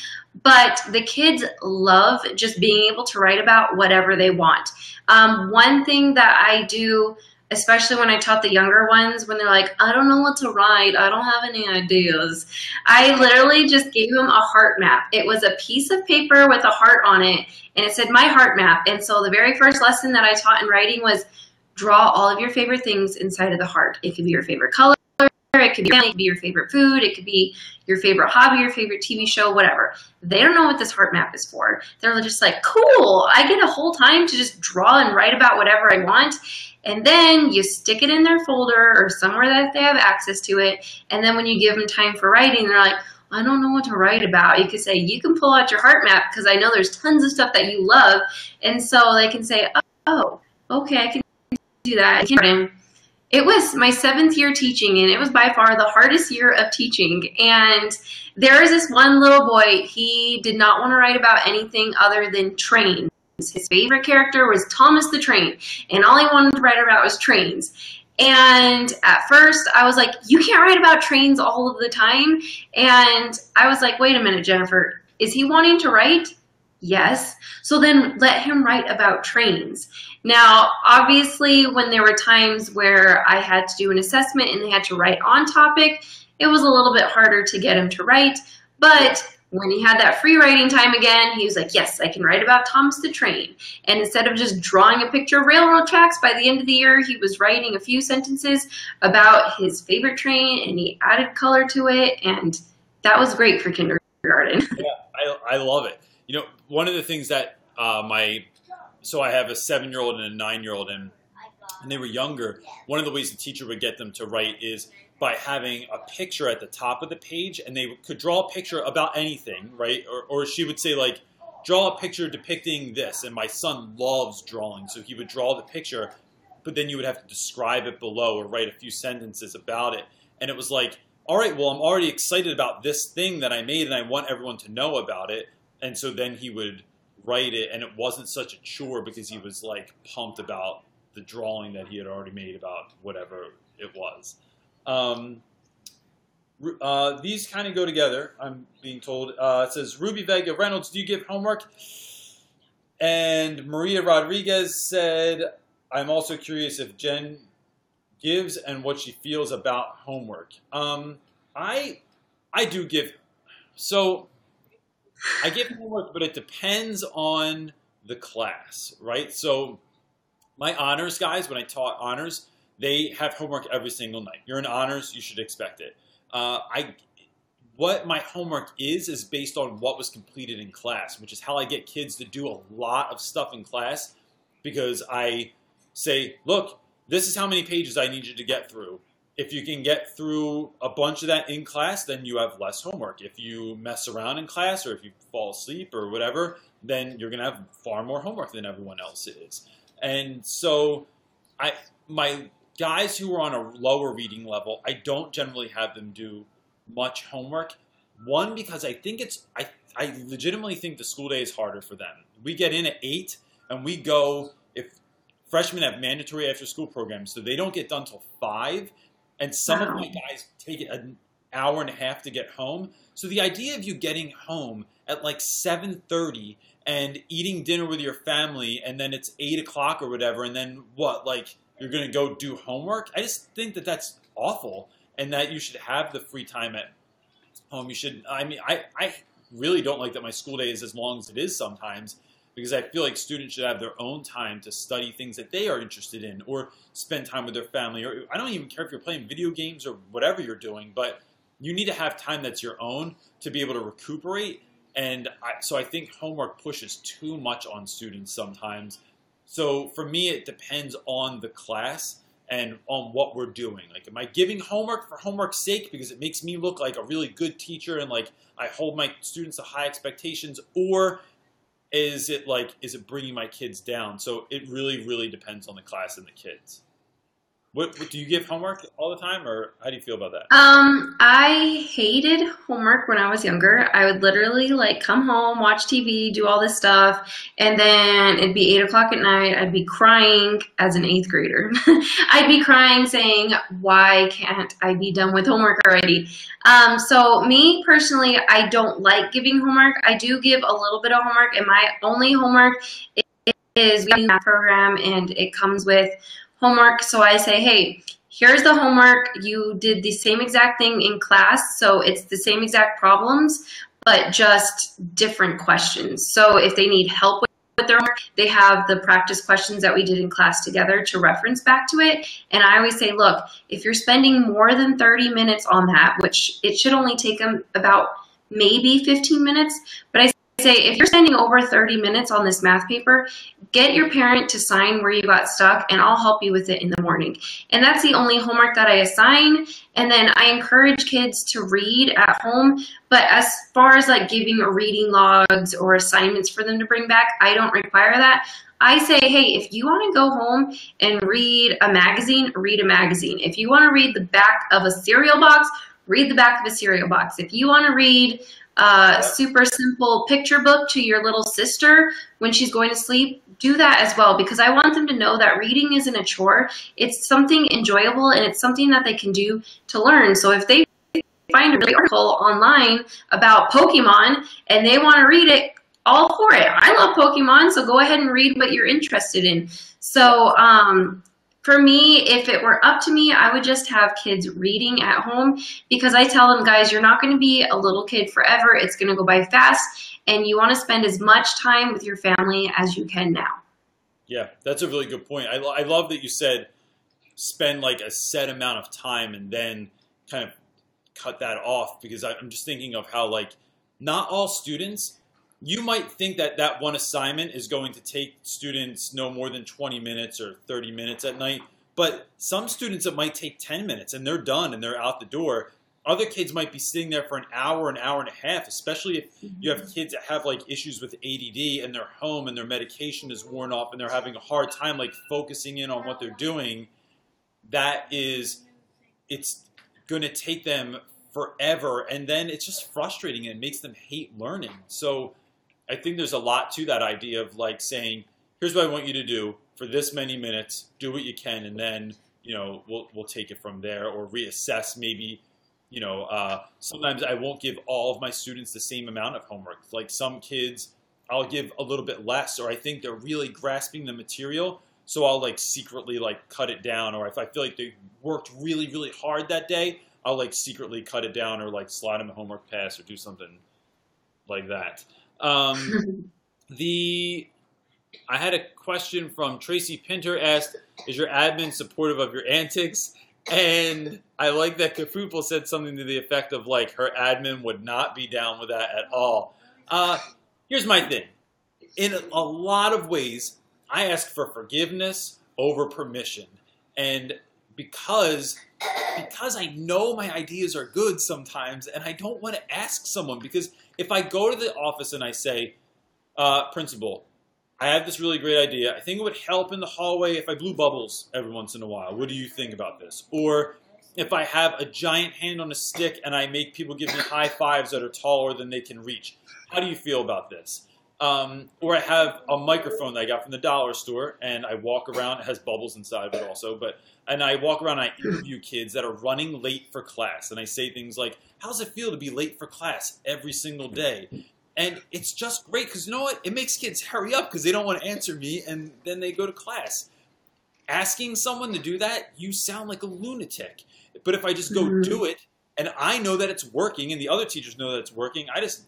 But the kids love just being able to write about whatever they want. One thing that I do, especially when I taught the younger ones, when they're like, I don't know what to write, I don't have any ideas, I literally just gave them a heart map. It was a piece of paper with a heart on it, and it said my heart map. And so the very first lesson that I taught in writing was draw all of your favorite things inside of the heart. It could be your favorite color, it could be your family, it could be your favorite food, it could be your favorite hobby, your favorite TV show, whatever. They don't know what this heart map is for. They're just like, cool, I get a whole time to just draw and write about whatever I want. And then you stick it in their folder or somewhere that they have access to it. And then when you give them time for writing, they're like, I don't know what to write about. You could say, you can pull out your heart map because I know there's tons of stuff that you love. And so they can say, oh, okay, I can do that. It was my 7th year teaching, and it was by far the hardest year of teaching. And there was this one little boy, he did not want to write about anything other than trains. His favorite character was Thomas the Train, and all he wanted to write about was trains. And at first, I was like, you can't write about trains all of the time. And I was like, wait a minute, Jennifer, is he wanting to write? Yes. So then let him write about trains. Now, obviously, when there were times where I had to do an assessment and they had to write on topic, it was a little bit harder to get him to write. But when he had that free writing time again, he was like, yes, I can write about Thomas the Train. And instead of just drawing a picture of railroad tracks, by the end of the year, he was writing a few sentences about his favorite train, and he added color to it. And that was great for kindergarten. Yeah, I love it. You know, one of the things that so I have a 7-year-old and a 9-year-old, and they were younger. One of the ways the teacher would get them to write is by having a picture at the top of the page, and they could draw a picture about anything, right? Or she would say, like, draw a picture depicting this. And my son loves drawing, so he would draw the picture, but then you would have to describe it below or write a few sentences about it. And it was like, all right, well, I'm already excited about this thing that I made, and I want everyone to know about it. And so then he would write it, and it wasn't such a chore because he was like pumped about the drawing that he had already made about whatever it was. These kind of go together, I'm being told. It says, Ruby Vega Reynolds, do you give homework? And Maria Rodriguez said, I'm also curious if Jen gives and what she feels about homework. I do give. So I give homework, but it depends on the class, right? So my honors guys, when I taught honors, they have homework every single night. You're in honors, you should expect it. What my homework is based on what was completed in class, which is how I get kids to do a lot of stuff in class, because I say, look, this is how many pages I need you to get through. If you can get through a bunch of that in class, then you have less homework. If you mess around in class or if you fall asleep or whatever, then you're going to have far more homework than everyone else is. And so my guys who are on a lower reading level, I don't generally have them do much homework. One, because I think I legitimately think the school day is harder for them. We get in at 8 and we go, if freshmen have mandatory after school programs, so they don't get done till 5. And some of my guys take it hour and a half to get home. So the idea of you getting home at like 7:30 and eating dinner with your family, and then it's 8 o'clock or whatever, and then what, like you're going to go do homework? I just think that that's awful, and that you should have the free time at home. You should, I mean, I really don't like that my school day is as long as it is sometimes, because I feel like students should have their own time to study things that they are interested in, or spend time with their family, or I don't even care if you're playing video games or whatever you're doing, but you need to have time that's your own to be able to recuperate. And so I think homework pushes too much on students sometimes. So for me, it depends on the class and on what we're doing. Like, am I giving homework for homework's sake because it makes me look like a really good teacher and like I hold my students to high expectations, or is it bringing my kids down? So it really, really depends on the class and the kids. What do you give homework all the time, or how do you feel about that? I hated homework when I was younger. I would literally like come home, watch TV, do all this stuff, and then it'd be 8 o'clock at night. I'd be crying as an 8th grader. I'd be crying saying, why can't I be done with homework already? So me personally, I don't like giving homework. I do give a little bit of homework, and my only homework is we have a math program, and it comes with homework. So I say, hey, here's the homework. You did the same exact thing in class. So it's the same exact problems, but just different questions. So if they need help with their homework, they have the practice questions that we did in class together to reference back to it. And I always say, look, if you're spending more than 30 minutes on that, which it should only take them about maybe 15 minutes, but I say, if you're spending over 30 minutes on this math paper, get your parent to sign where you got stuck, and I'll help you with it in the morning. And that's the only homework that I assign. And then I encourage kids to read at home. But as far as like giving reading logs or assignments for them to bring back, I don't require that. I say, hey, if you want to go home and read a magazine, read a magazine. If you want to read the back of a cereal box, read the back of a cereal box. If you want to read super simple picture book to your little sister when she's going to sleep, do that as well, because I want them to know that reading isn't a chore. It's something enjoyable, and it's something that they can do to learn. So if they find a article online about Pokemon and they want to read it, all for it. I love Pokemon, so go ahead and read what you're interested in. So for me, if it were up to me, I would just have kids reading at home, because I tell them, guys, you're not going to be a little kid forever. It's going to go by fast, and you want to spend as much time with your family as you can now. Yeah, that's a really good point. I love that you said spend like a set amount of time and then kind of cut that off, because I'm just thinking of how, like, not all students, you might think that that one assignment is going to take students no more than 20 minutes or 30 minutes at night, but some students it might take 10 minutes and they're done and they're out the door. Other kids might be sitting there for an hour and a half, especially if you have kids that have like issues with ADD and they're home and their medication is worn off and they're having a hard time like focusing in on what they're doing. It's going to take them forever, and then it's just frustrating and it makes them hate learning. So I think there's a lot to that idea of like saying, here's what I want you to do for this many minutes, do what you can, and then, you know, we'll take it from there, or reassess maybe. You know, sometimes I won't give all of my students the same amount of homework. Like some kids, I'll give a little bit less, or I think they're really grasping the material, so I'll like secretly like cut it down. Or if I feel like they worked really, really hard that day, I'll like secretly cut it down, or like slide them a homework pass or do something like that. I had a question from Tracy Pinter, asked, is your admin supportive of your antics? And I like that Kafupo said something to the effect of like her admin would not be down with that at all. Here's my thing. In a lot of ways, I ask for forgiveness over permission. And because I know my ideas are good sometimes, and I don't want to ask someone, because if I go to the office and I say, principal, I have this really great idea. I think it would help in the hallway if I blew bubbles every once in a while. What do you think about this? Or if I have a giant hand on a stick and I make people give me high fives that are taller than they can reach. How do you feel about this? Or I have a microphone that I got from the dollar store, and I walk around. It has bubbles inside of it also, and I walk around and I interview kids that are running late for class, and I say things like, "How does it feel to be late for class every single day?" And it's just great because you know what? It makes kids hurry up because they don't want to answer me, and then they go to class. Asking someone to do that, you sound like a lunatic. But if I just go do it, and I know that it's working, and the other teachers know that it's working, I just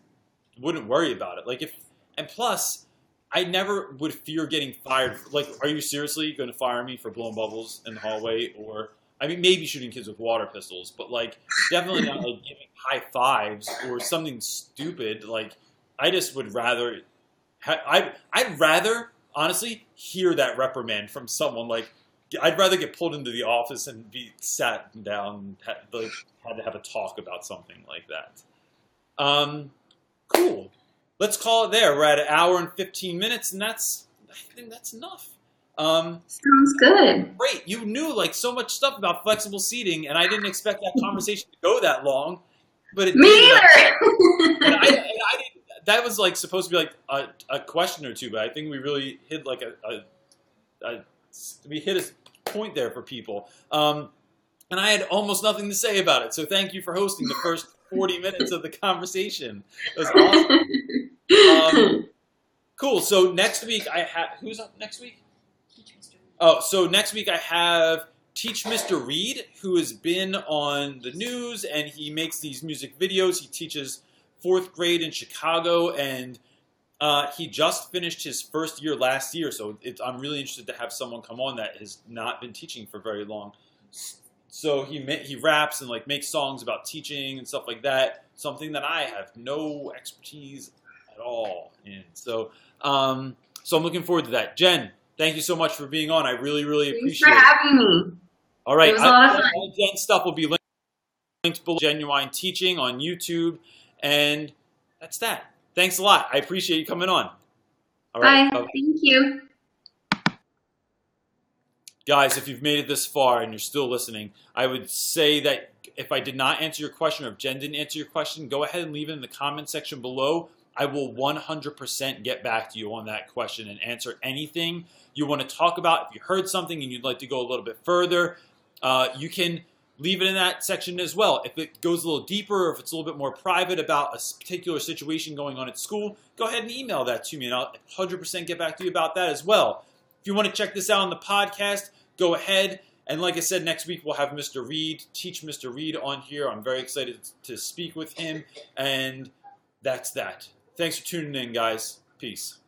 wouldn't worry about it. And plus, I never would fear getting fired. Like, are you seriously going to fire me for blowing bubbles in the hallway? Or, I mean, maybe shooting kids with water pistols, but like, definitely not like giving high fives or something stupid. Like, I just would rather, I'd rather, honestly, hear that reprimand from someone. Like, I'd rather get pulled into the office and be sat down, had to have a talk about something like that. Cool. Let's call it there. We're at 1 hour and 15 minutes, and I think that's enough. Sounds good. Great. You knew like so much stuff about flexible seating, and I didn't expect that conversation to go that long. But it Me did. either. I didn't, that was like supposed to be like a question or two, but I think we really hit like we hit a point there for people. And I had almost nothing to say about it. So thank you for hosting the first 40 minutes of the conversation. It was awesome. Cool. So next week I have, who's up next week? Oh, so next week I have Teach Mr. Reed, who has been on the news, and he makes these music videos. He teaches 4th grade in Chicago, and he just finished his first year last year. So I'm really interested to have someone come on that has not been teaching for very long. So he raps and like makes songs about teaching and stuff like that. Something that I have no expertise at all in. So I'm looking forward to that. Jen, thank you so much for being on. I really, really appreciate it. Thanks for having me. All right. It was a lot of fun. All Jen's stuff will be linked below. Jennuine Teaching on YouTube. And that's that. Thanks a lot. I appreciate you coming on. All right. Bye. Thank you. Guys, if you've made it this far and you're still listening, I would say that if I did not answer your question or if Jen didn't answer your question, go ahead and leave it in the comment section below. I will 100% get back to you on that question and answer anything you want to talk about. If you heard something and you'd like to go a little bit further, you can leave it in that section as well. If it goes a little deeper or if it's a little bit more private about a particular situation going on at school, go ahead and email that to me and I'll 100% get back to you about that as well. If you want to check this out on the podcast, go ahead. And like I said, next week we'll have Mr. Reed, Teach Mr. Reed on here. I'm very excited to speak with him. And that's that. Thanks for tuning in, guys. Peace.